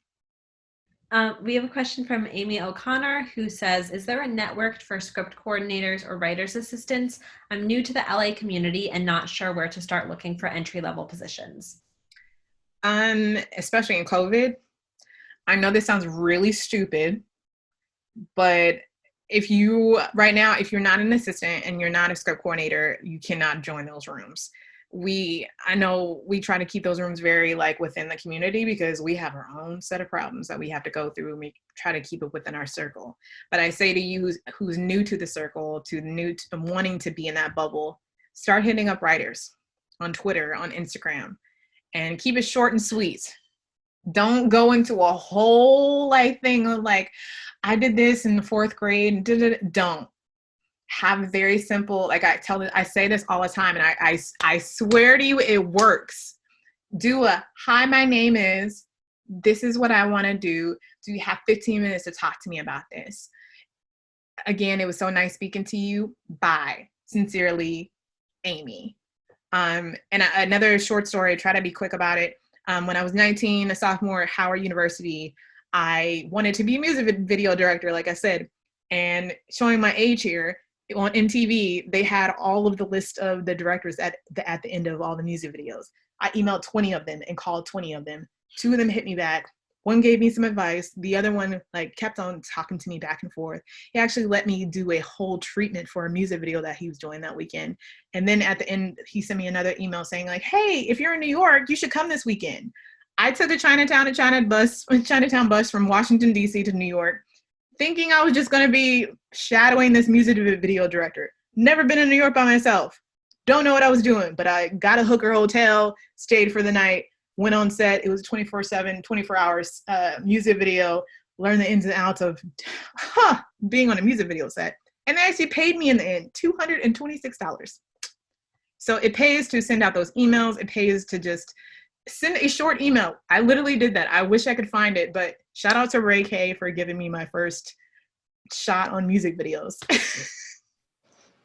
We have a question from Amy O'Connor, who says, is there a network for script coordinators or writer's assistants? I'm new to the LA community and not sure where to start looking for entry-level positions. Especially in COVID. I know this sounds really stupid, but if you're not an assistant and you're not a script coordinator, you cannot join those rooms. I know we try to keep those rooms very, like, within the community, because we have our own set of problems that we have to go through, and we try to keep it within our circle. But I say to you who's new to the circle, new to wanting to be in that bubble, start hitting up writers on Twitter, on Instagram, and keep it short and sweet. Don't go into a whole, like, thing of, like, I did this in the 4th grade. Don't. Have very simple, like, I say this all the time, and I swear to you, it works. Do a, hi, my name is, this is what I want to do. Do you have 15 minutes to talk to me about this? Again, it was so nice speaking to you. Bye. Sincerely, Amy. And another short story, try to be quick about it. When I was 19, a sophomore at Howard University, I wanted to be a music video director, like I said, and showing my age here, on MTV, they had all of the list of the directors at the end of all the music videos. I emailed 20 of them and called 20 of them. 2 of them hit me back. One gave me some advice. The other one, like, kept on talking to me back and forth. He actually let me do a whole treatment for a music video that he was doing that weekend. And then at the end, he sent me another email saying, like, hey, if you're in New York, you should come this weekend. I took a Chinatown bus from Washington, D.C. to New York, thinking I was just going to be shadowing this music video director. Never been in New York by myself. Don't know what I was doing, but I got a hooker hotel, stayed for the night, went on set. It was 24/7, 24 hours music video learn the ins and outs of being on a music video set. And they actually paid me in the end $226. So it pays to send out those emails. It pays to just send a short email. I literally did that. I wish I could find it, but shout out to Ray K for giving me my first shot on music videos.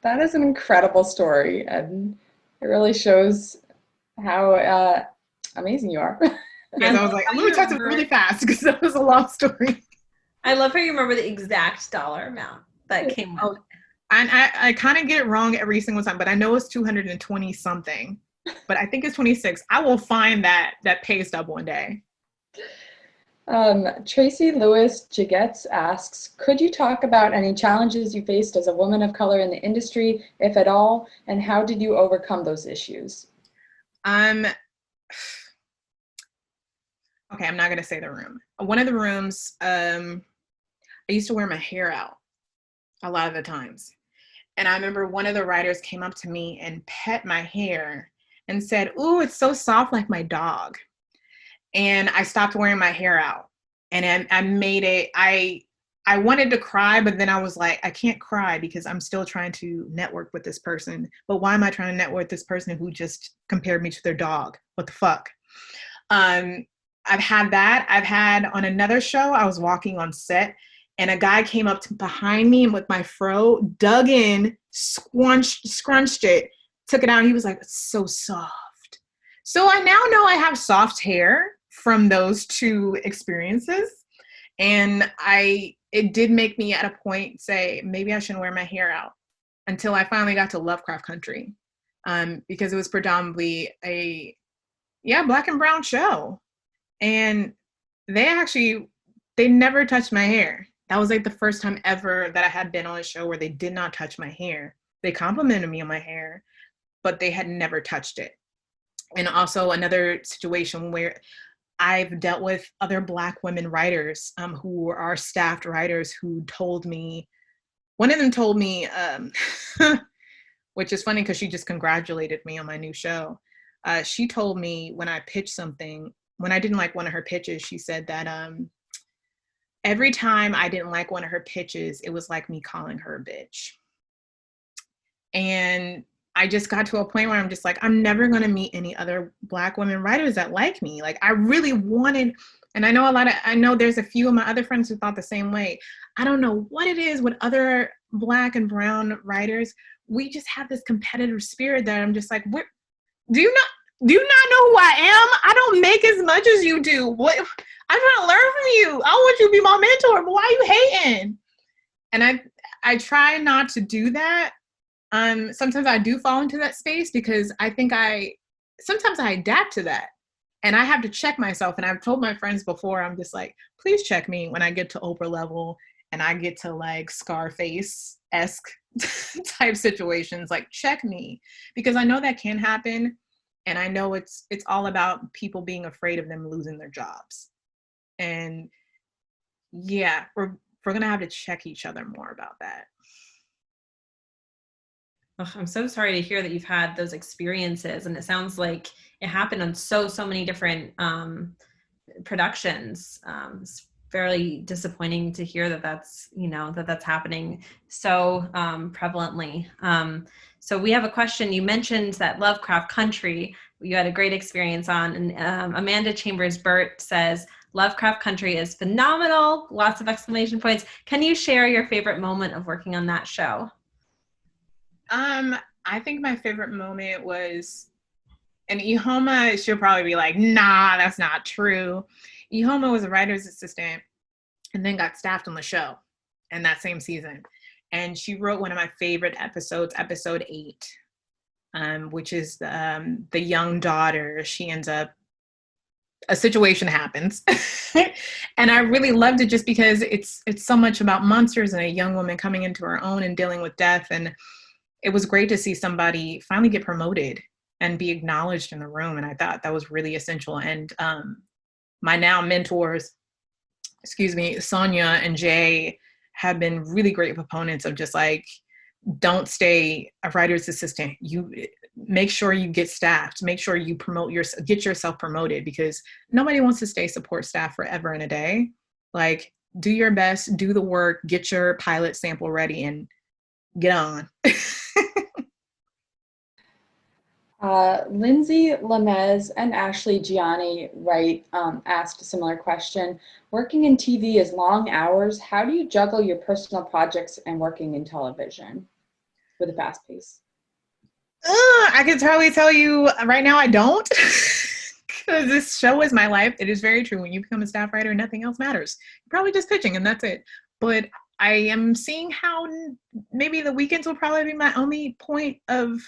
That is an incredible story, and it really shows how amazing you are. Yes, I was like, I'm going to talk to it really fast because that was a long story. I love how you remember the exact dollar amount that came with it. And I kind of get it wrong every single time, but I know it's 220 something, but I think it's 26. I will find that pay stub one day. Tracy Lewis Jigetz asks, could you talk about any challenges you faced as a woman of color in the industry, if at all, and how did you overcome those issues? Okay, I'm not going to say the room. One of the rooms, I used to wear my hair out a lot of the times. And I remember one of the writers came up to me and pet my hair and said, "Ooh, it's so soft like my dog." And I stopped wearing my hair out. And I made it, I wanted to cry, but then I was like, I can't cry because I'm still trying to network with this person. But why am I trying to network with this person who just compared me to their dog? What the fuck? I've had that. I've had on another show, I was walking on set and a guy came up behind me and with my fro, dug in, scrunched it, took it out. And he was like, "It's so soft." So I now know I have soft hair from those two experiences. And it did make me at a point say, maybe I shouldn't wear my hair out, until I finally got to Lovecraft Country. Because it was predominantly a Black and brown show. And they never touched my hair. That was like the first time ever that I had been on a show where they did not touch my hair. They complimented me on my hair, but they had never touched it. And also another situation where I've dealt with other Black women writers who are staffed writers who told me, one of them told me, which is funny because she just congratulated me on my new show. She told me when I pitched something, when I didn't like one of her pitches, she said that every time I didn't like one of her pitches, it was like me calling her a bitch. And I just got to a point where I'm just like, I'm never going to meet any other Black women writers that like me. Like I really wanted, and I know there's a few of my other friends who thought the same way. I don't know what it is with other Black and brown writers. We just have this competitive spirit that I'm just like, do you not know who I am? I don't make as much as you do. What? I'm trying to learn from you. I want you to be my mentor, but why are you hating? And I try not to do that. Sometimes I do fall into that space because I think sometimes I adapt to that and I have to check myself. And I've told my friends before, I'm just like, please check me when I get to Oprah level and I get to like Scarface-esque type situations, like check me, because I know that can happen. And I know it's all about people being afraid of them losing their jobs. And yeah, we're going to have to check each other more about that. Oh, I'm so sorry to hear that you've had those experiences, and it sounds like it happened on so many different productions. It's fairly disappointing to hear that that's happening so prevalently. So we have a question. You mentioned that Lovecraft Country you had a great experience on, and Amanda Chambers-Burt says, Lovecraft Country is phenomenal, lots of exclamation points. Can you share your favorite moment of working on that show? I think my favorite moment was, and Ihoma, she'll probably be like, nah, that's not true. Ihoma was a writer's assistant and then got staffed on the show in that same season. And she wrote one of my favorite episodes, episode 8, which is the young daughter. She ends up, a situation happens. And I really loved it just because it's so much about monsters and a young woman coming into her own and dealing with death. And it was great to see somebody finally get promoted and be acknowledged in the room. And I thought that was really essential. And my now mentors, Sonia and Jay, have been really great proponents of just like, don't stay a writer's assistant. You make sure you get staffed, make sure you get yourself promoted, because nobody wants to stay support staff forever and a day. Like do your best, do the work, get your pilot sample ready, and get on. Lindsay Lemez and Ashley Gianni asked a similar question. Working in TV is long hours. How do you juggle your personal projects and working in television with a fast pace? I can totally tell you right now I don't, because this show is my life. It is very true. When you become a staff writer, nothing else matters. You're probably just pitching and that's it. But I am seeing how maybe the weekends will probably be my only point of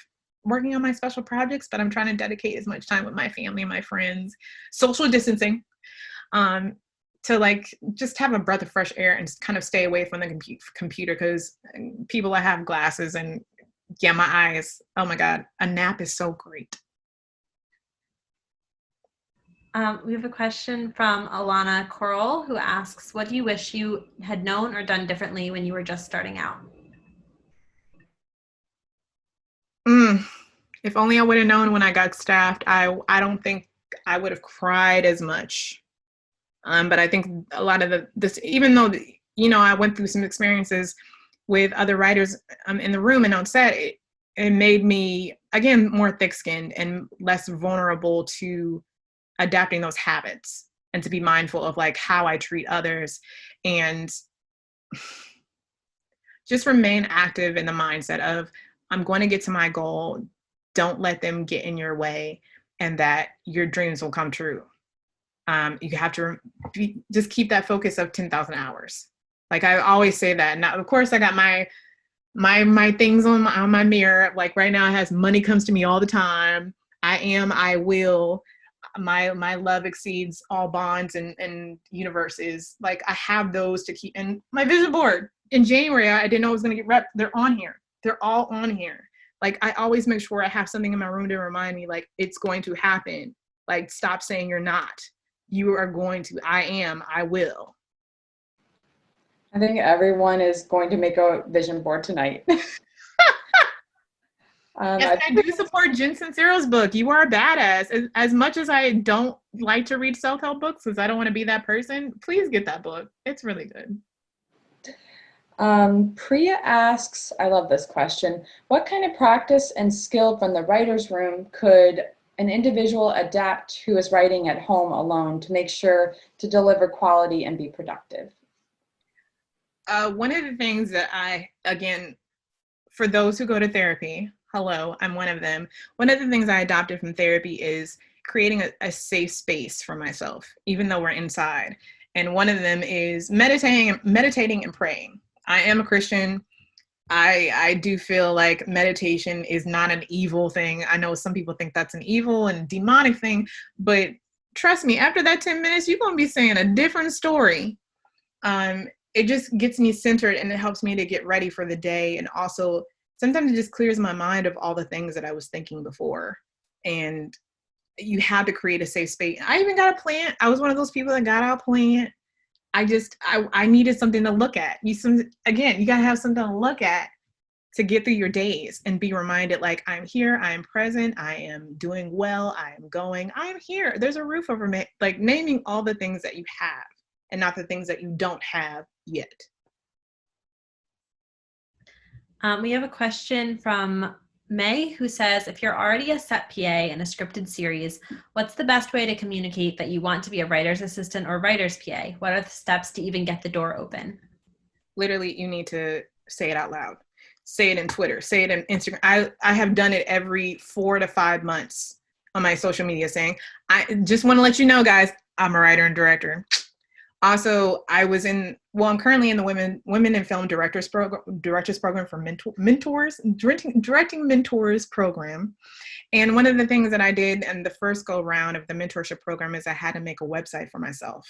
working on my special projects, but I'm trying to dedicate as much time with my family and my friends, social distancing, to like just have a breath of fresh air and kind of stay away from the computer, because people that have glasses and yeah, my eyes, oh my God, a nap is so great. We have a question from Alana Coral, who asks, what do you wish you had known or done differently when you were just starting out? If only I would have known when I got staffed. I don't think I would have cried as much. But I think a lot of this, even though, I went through some experiences with other writers in the room and on set, it made me, again, more thick-skinned and less vulnerable to adapting those habits and to be mindful of like how I treat others and just remain active in the mindset of I'm going to get to my goal. Don't let them get in your way, and that your dreams will come true. You have to just keep that focus of 10,000 hours. Like I always say that. Now, of course, I got my things on my mirror. Like right now, it has money comes to me all the time. I will. My love exceeds all bonds and universes. Like I have those to keep. And my vision board in January, I didn't know it was going to get repped. They're on here. They're all on here. Like I always make sure I have something in my room to remind me, like it's going to happen. Like stop saying you're not. You are going to. I am. I will. I think everyone is going to make a vision board tonight. Yes, I do support Jen Sincero's book. You are a badass. As much as I don't like to read self-help books because I don't want to be that person, please get that book. It's really good. Priya asks, I love this question, what kind of practice and skill from the writer's room could an individual adapt who is writing at home alone to make sure to deliver quality and be productive? One of the things that again, for those who go to therapy, hello, I'm one of them. One of the things I adopted from therapy is creating a safe space for myself, even though we're inside. And one of them is meditating and praying. I am a Christian. I do feel like meditation is not an evil thing. I know some people think that's an evil and demonic thing, but trust me, after that 10 minutes, you're going to be saying a different story. It just gets me centered and it helps me to get ready for the day. And also sometimes it just clears my mind of all the things that I was thinking before. And you have to create a safe space. I even got a plant. I was one of those people that got out a plant. I needed something to look at. You gotta have something to look at to get through your days and be reminded, like, I'm here, I am present, I am doing well, I am going, I'm here. There's a roof over me. Like naming all the things that you have and not the things that you don't have yet. We have a question from May, who says, if you're already a set PA in a scripted series, what's the best way to communicate that you want to be a writer's assistant or writer's PA? What are the steps to even get the door open? Literally, you need to say it out loud. Say it in Twitter. Say it in Instagram. I have done it every 4 to 5 months on my social media saying, I just want to let you know, guys, I'm a writer and director. Also, I'm currently in the Women in Film Directors Program for Directing Mentors program. And one of the things that I did in the first go round of the mentorship program is I had to make a website for myself.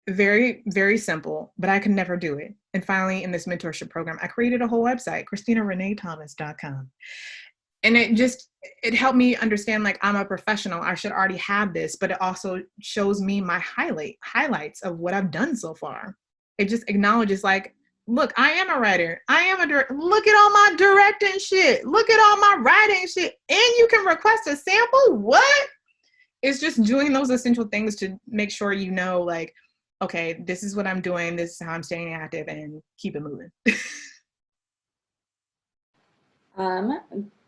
Very, very simple, but I could never do it. And finally, in this mentorship program, I created a whole website, KristinaReneeThomas.com. And it helped me understand, like, I'm a professional. I should already have this, but it also shows me my highlights of what I've done so far. It just acknowledges, like, look, I am a writer. I am a director. Look at all my directing shit. Look at all my writing shit. And you can request a sample? What? It's just doing those essential things to make sure you know, like, okay, this is what I'm doing, this is how I'm staying active, and keep it moving.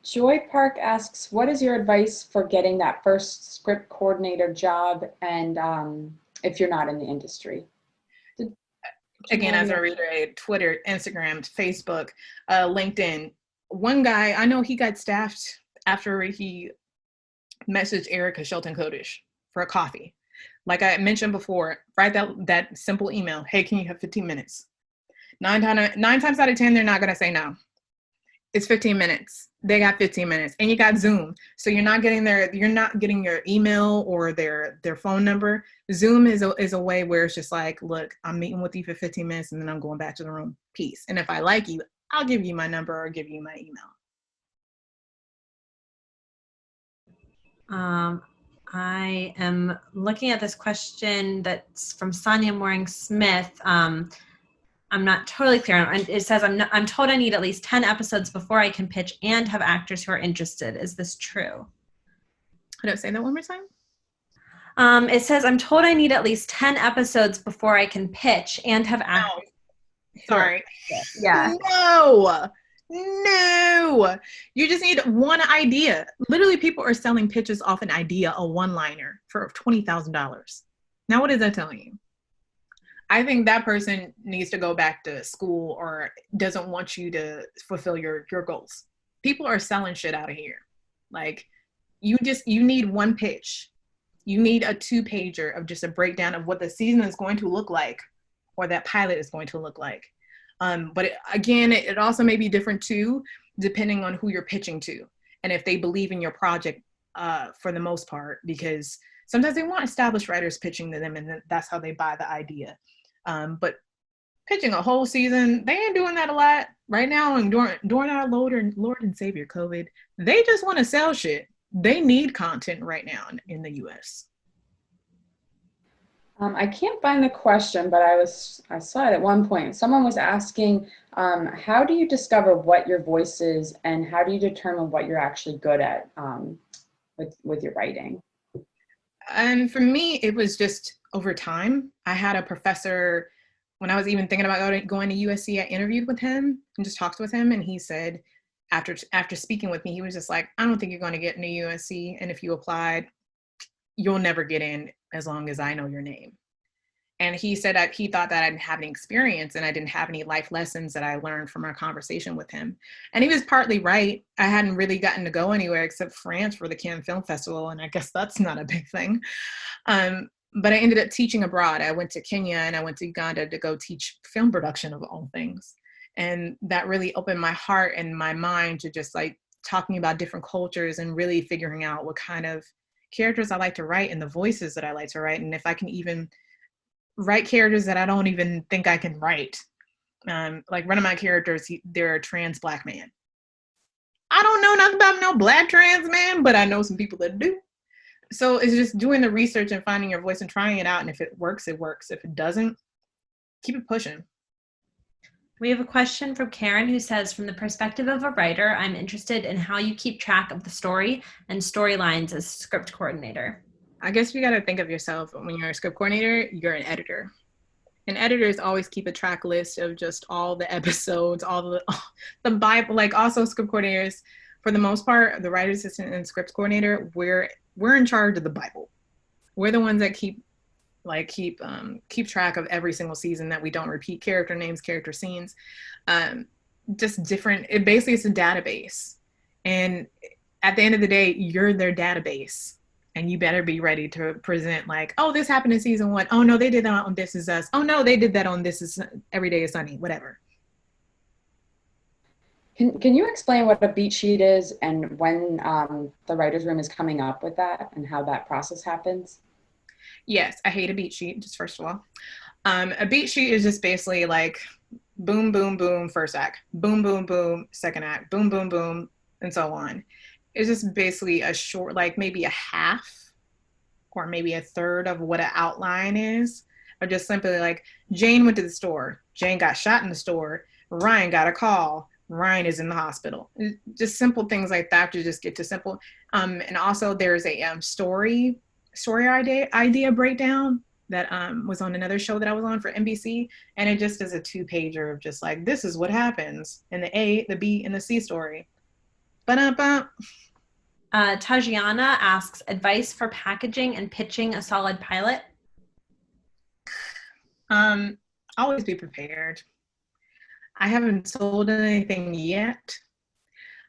Joy Park asks, what is your advice for getting that first script coordinator job, and if you're not in the industry? Again, as I reiterate, Twitter, Instagram, Facebook, LinkedIn. One guy, I know he got staffed after he messaged Erica Shelton Codish for a coffee. Like I mentioned before, write that simple email. Hey, can you have 15 minutes? Nine times out of 10, they're not going to say no. It's 15 minutes. They got 15 minutes, and you got Zoom. So you're not getting your email or their phone number. Zoom is a way where it's just like, look, I'm meeting with you for 15 minutes and then I'm going back to the room. Peace. And if I like you, I'll give you my number or give you my email. I am looking at this question that's from Sonia Mooring Smith. I'm not totally clear. It says, I'm told I need at least 10 episodes before I can pitch and have actors who are interested. Is this true? Could I say that one more time? It says, I'm told I need at least 10 episodes before I can pitch and have actors. No. Sorry. Yeah. No. You just need one idea. Literally, people are selling pitches off an idea, a one-liner, for $20,000. Now, what is that telling you? I think that person needs to go back to school or doesn't want you to fulfill your goals. People are selling shit out of here. Like, you need one pitch. You need a 2-pager of just a breakdown of what the season is going to look like or that pilot is going to look like. But it also may be different too, depending on who you're pitching to and if they believe in your project for the most part, because sometimes they want established writers pitching to them and that's how they buy the idea. But pitching a whole season, they ain't doing that a lot right now. And during our Lord and Savior COVID, they just want to sell shit. They need content right now in the US. I can't find the question, but I saw it at one point. Someone was asking, how do you discover what your voice is and how do you determine what you're actually good at with your writing? And for me, it was just over time. I had a professor, when I was even thinking about going to USC, I interviewed with him and just talked with him. And he said, after speaking with me, he was just like, I don't think you're going to get into USC. And if you applied, you'll never get in as long as I know your name. And he said that he thought that I didn't have any experience and I didn't have any life lessons that I learned from our conversation with him. And he was partly right. I hadn't really gotten to go anywhere except France for the Cannes Film Festival. And I guess that's not a big thing. But I ended up teaching abroad. I went to Kenya and I went to Uganda to go teach film production of all things. And that really opened my heart and my mind to just like talking about different cultures and really figuring out what kind of characters I like to write and the voices that I like to write. And if I can even write characters that I don't even think I can write. Like one of my characters, they're a trans Black man. I don't know nothing about no Black trans man, but I know some people that do. So it's just doing the research and finding your voice and trying it out. And if it works, it works. If it doesn't, keep it pushing. We have a question from Karen who says, from the perspective of a writer, I'm interested in how you keep track of the story and storylines as script coordinator. I guess you got to think of yourself when you're a script coordinator, you're an editor. And editors always keep a track list of just all the episodes, all the Bible, like also script coordinators, for the most part, the writer assistant and script coordinator, we're in charge of the Bible. We're the ones that keep track of every single season, that we don't repeat character names, character scenes, just different. It basically is a database. And at the end of the day, you're their database. And you better be ready to present like, oh, this happened in season 1. Oh, no, they did that on This Is Us. Oh, no, they did that on This Is Every Day is Sunny, whatever. Can you explain what a beat sheet is and when the writer's room is coming up with that and how that process happens? Yes, I hate a beat sheet, just first of all. A beat sheet is just basically like boom, boom, boom, first act, boom, boom, boom, second act, boom, boom, boom, and so on. It's just basically a short, like maybe a half or maybe a third of what an outline is, or just simply like Jane went to the store, Jane got shot in the store, Ryan got a call, Ryan is in the hospital. Just simple things like that to just get to simple. And also there's a story idea breakdown that was on another show that I was on for NBC, and it just is a 2-pager of just like, this is what happens in the A, the B, and the C story. Ba-da-ba. Tajiana asks, advice for packaging and pitching a solid pilot? Always be prepared. I haven't sold anything yet,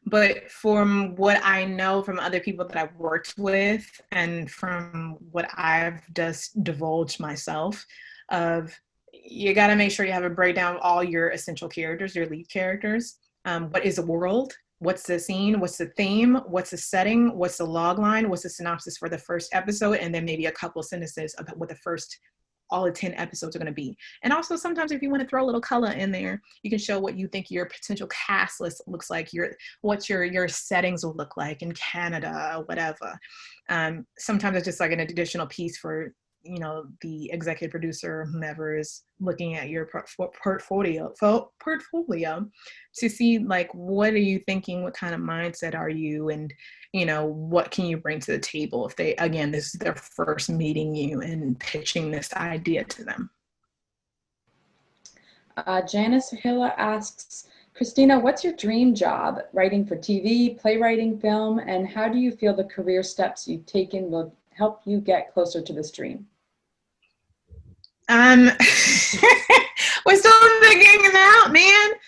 but from what I know from other people that I've worked with and from what I've just divulged myself of, you got to make sure you have a breakdown of all your essential characters, your lead characters. What is the world? What's the scene? What's the theme? What's the setting? What's the log line? What's the synopsis for the first episode? And then maybe a couple of sentences about what the first all the 10 episodes are going to be. And also sometimes if you want to throw a little color in there, you can show what you think your potential cast list looks like, what your settings will look like in Canada or whatever. Sometimes it's just like an additional piece for, you know, the executive producer, whomever is looking at your portfolio to see like, what are you thinking? What kind of mindset are you? And, you know, what can you bring to the table if they, again, this is their first meeting you and pitching this idea to them. Janice Hilla asks, Kristina, what's your dream job? Writing for TV, playwriting, film, and how do you feel the career steps you've taken will help you get closer to this dream? We're still figuring it out, man.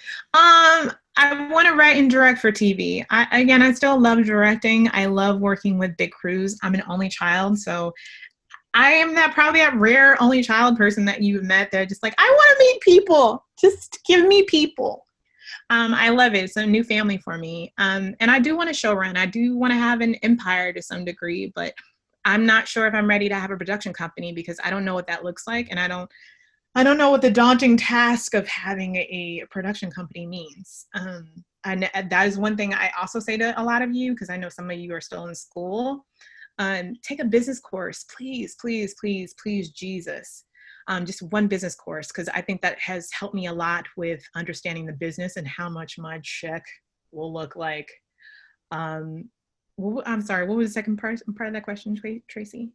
I want to write and direct for TV. I still love directing. I love working with big crews. I'm an only child, so I am probably that rare only child person that you've met that just like, I want to meet people. Just give me people. I love it. It's a new family for me. And I do want to show run. I do want to have an empire to some degree, but I'm not sure if I'm ready to have a production company because I don't know what that looks like. And I don't know what the daunting task of having a production company means. And that is one thing I also say to a lot of you, because I know some of you are still in school. Take a business course, please, please, please, please, Jesus. Just one business course, because I think that has helped me a lot with understanding the business and how much my check will look like. I'm sorry, what was the second part of that question, Tracy?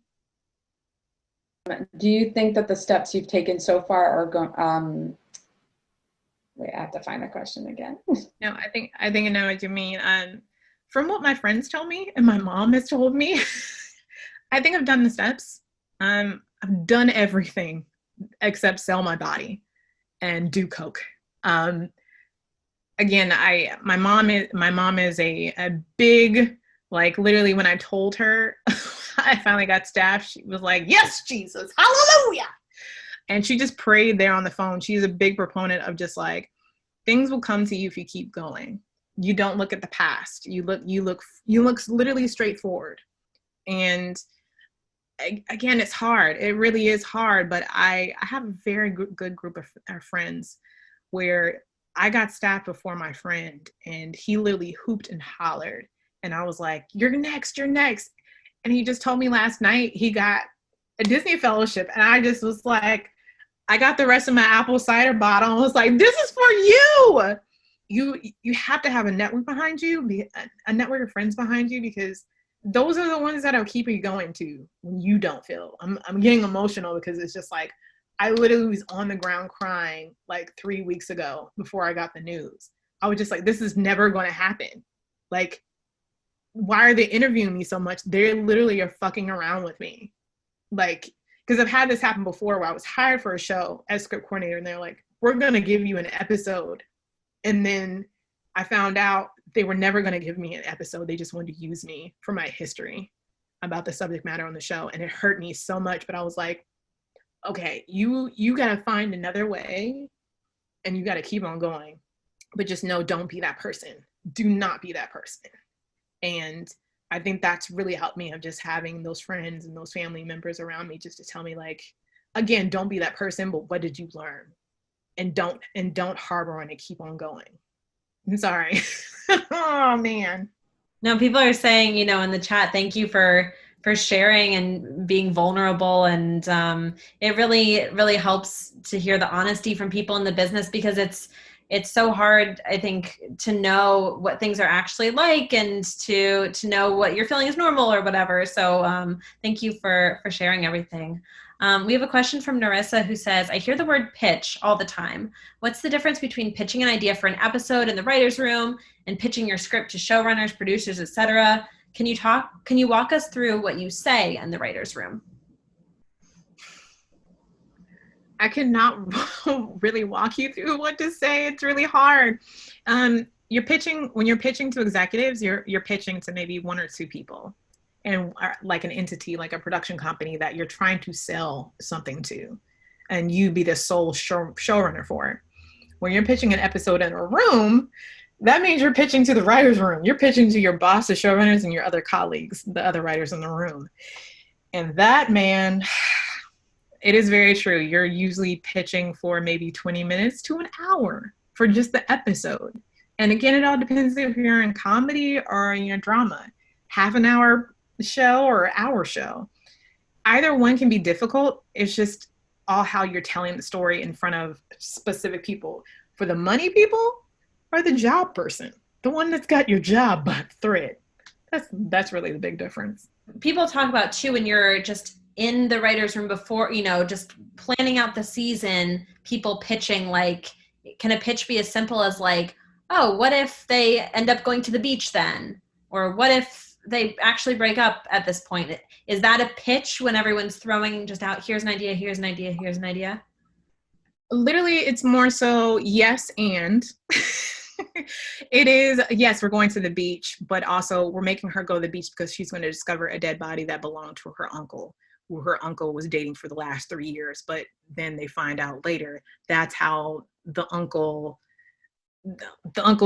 Do you think that the steps you've taken so far are going, wait, I have to find the question again. No, I think I know what you mean. From what my friends tell me and my mom has told me, I think I've done the steps. I've done everything except sell my body and do coke. Again, my mom is a big, like, literally when I told her I finally got staffed, she was like, yes, Jesus, hallelujah. And she just prayed there on the phone. She's a big proponent of just like, things will come to you if you keep going. You don't look at the past. You look literally straight forward. And again, it's hard. It really is hard, but I have a very good group of friends where I got staffed before my friend and he literally hooped and hollered. And I was like, you're next. And he just told me last night he got a Disney fellowship. And I just was like, I got the rest of my apple cider bottle. I was like, this is for you. You have to have a network behind you, a network of friends behind you, because those are the ones that are keeping you going to when you don't feel. I'm getting emotional because it's just like, I literally was on the ground crying like 3 weeks ago before I got the news. I was just like, this is never going to happen. Like, why are they interviewing me so much? They literally are fucking around with me. Like, because I've had this happen before where I was hired for a show as script coordinator and they're like, we're going to give you an episode. And then I found out they were never going to give me an episode. They just wanted to use me for my history about the subject matter on the show. And it hurt me so much, but I was like, okay, you got to find another way and you got to keep on going, but just know, don't be that person. Do not be that person. And I think that's really helped me, of just having those friends and those family members around me just to tell me, like, again, don't be that person, but what did you learn? And don't harbor on it, keep on going. I'm sorry. Oh man. No, people are saying, you know, in the chat, thank you for sharing and being vulnerable. And it really helps to hear the honesty from people in the business, because it's so hard, I think, to know what things are actually like and to know what you're feeling is normal or whatever. So thank you for sharing everything. We have a question from Narissa who says, I hear the word pitch all the time. What's the difference between pitching an idea for an episode in the writer's room and pitching your script to showrunners, producers, etc.? Can you walk us through what you say in the writer's room? I cannot really walk you through what to say. It's really hard. When you're pitching to executives, you're pitching to maybe one or two people, and like an entity, like a production company that you're trying to sell something to, and you be the sole showrunner for it. When you're pitching an episode in a room, that means you're pitching to the writer's room. You're pitching to your boss, the showrunners, and your other colleagues, the other writers in the room. And that, man, it is very true. You're usually pitching for maybe 20 minutes to an hour for just the episode. And again, it all depends if you're in comedy or in your drama. Half an hour show or hour show. Either one can be difficult. It's just all how you're telling the story in front of specific people. For the money people or the job person, the one that's got your job by thread. That's really the big difference. People talk about too, when you're just in the writer's room before, just planning out the season, people pitching, like, can a pitch be as simple as like, oh, what if they end up going to the beach then? Or what if they actually break up at this point? Is that a pitch when everyone's throwing just out, here's an idea, here's an idea, here's an idea? Literally, it's more so yes and. It is, yes, we're going to the beach, but also we're making her go to the beach because she's going to discover a dead body that belonged to her uncle, who her uncle was dating for the last 3 years. But then they find out later that's how the uncle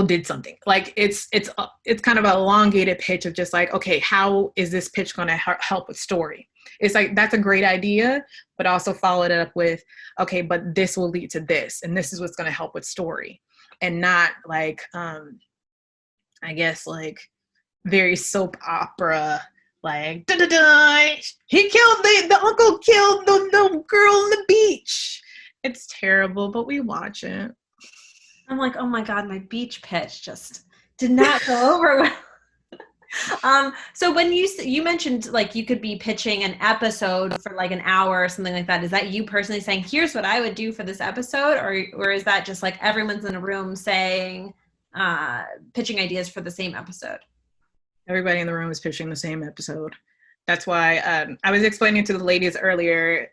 did something. Like it's kind of an elongated pitch of just like, okay, how is this pitch going to help with story? It's like, that's a great idea, but also follow it up with, okay, but this will lead to this, and this is what's going to help with story. And not like, I guess like very soap opera, like, da da da, he killed the uncle killed the girl on the beach. It's terrible, but we watch it. I'm like, oh my God, my beach pitch just did not go over well. So when you mentioned like you could be pitching an episode for like an hour or something like that, is that you personally saying, here's what I would do for this episode? Or is that just like everyone's in a room saying, pitching ideas for the same episode? Everybody in the room is pitching the same episode. That's why I was explaining to the ladies earlier,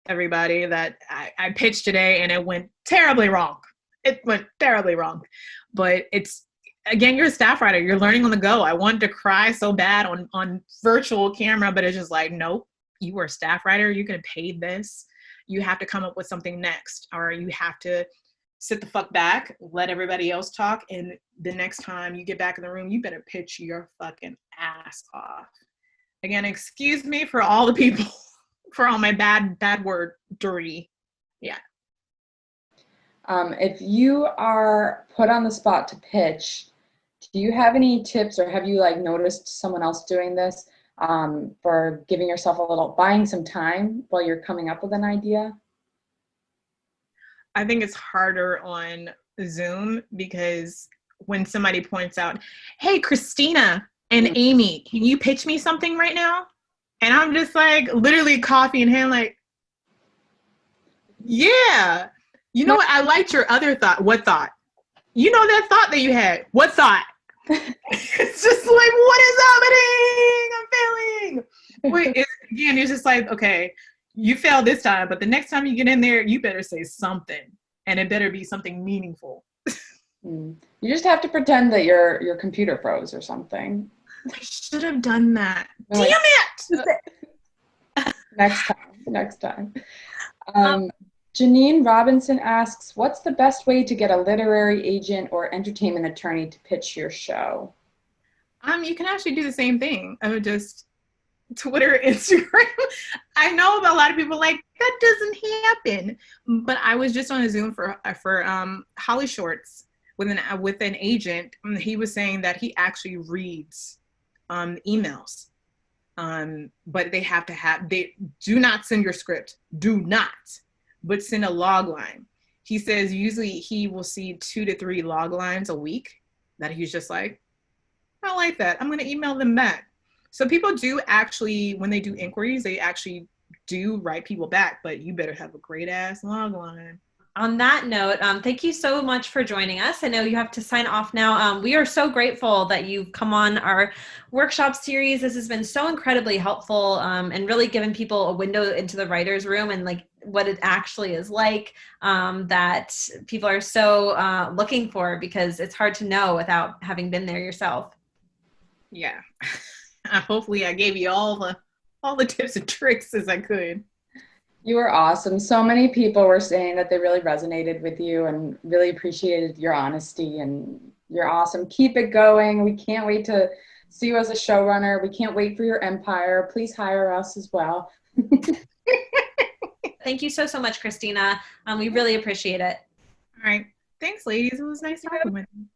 everybody, that I pitched today and it went terribly wrong. It went terribly wrong. But it's, again, you're a staff writer. You're learning on the go. I wanted to cry so bad on virtual camera, but it's just like, nope, you were a staff writer. You get paid this. You have to come up with something next, or you have to sit the fuck back, let everybody else talk. And the next time you get back in the room, you better pitch your fucking ass off. Again, excuse me for all the people, for all my bad wordery. Yeah. If you are put on the spot to pitch, do you have any tips, or have you like noticed someone else doing this, for giving yourself buying some time while you're coming up with an idea? I think it's harder on Zoom because when somebody points out, hey, Kristina and Amy, can you pitch me something right now? And I'm just like, literally coffee in hand, like, yeah. You know what? I liked your other thought. What thought? You know that thought that you had. What thought? It's just like, what is happening? I'm failing. Wait, it's just like, okay, you failed this time, but the next time you get in there, you better say something, and it better be something meaningful. You just have to pretend that your computer froze or something. I should have done that. Like, damn it! Next time. Janine Robinson asks, what's the best way to get a literary agent or entertainment attorney to pitch your show? You can actually do the same thing. I would just Twitter, Instagram. I know a lot of people like, that doesn't happen. But I was just on a Zoom for Hollyshorts with an agent. He was saying that he actually reads emails. But they do not send your script. Do not. But send a log line. He says usually he will see 2 to 3 log lines a week that he's just like, I like that. I'm going to email them back. So people do actually, when they do inquiries, they actually do write people back, but you better have a great ass log line. On that note, thank you so much for joining us. I know you have to sign off now. We are so grateful that you've come on our workshop series. This has been so incredibly helpful, and really given people a window into the writer's room and like what it actually is like, that people are so looking for, because it's hard to know without having been there yourself. Yeah. Hopefully I gave you all the tips and tricks as I could. You were awesome. So many people were saying that they really resonated with you and really appreciated your honesty, and you're awesome. Keep it going. We can't wait to see you as a showrunner. We can't wait for your empire. Please hire us as well. Thank you so much, Kristina. We really appreciate it. All right. Thanks, ladies. It was nice talking with you.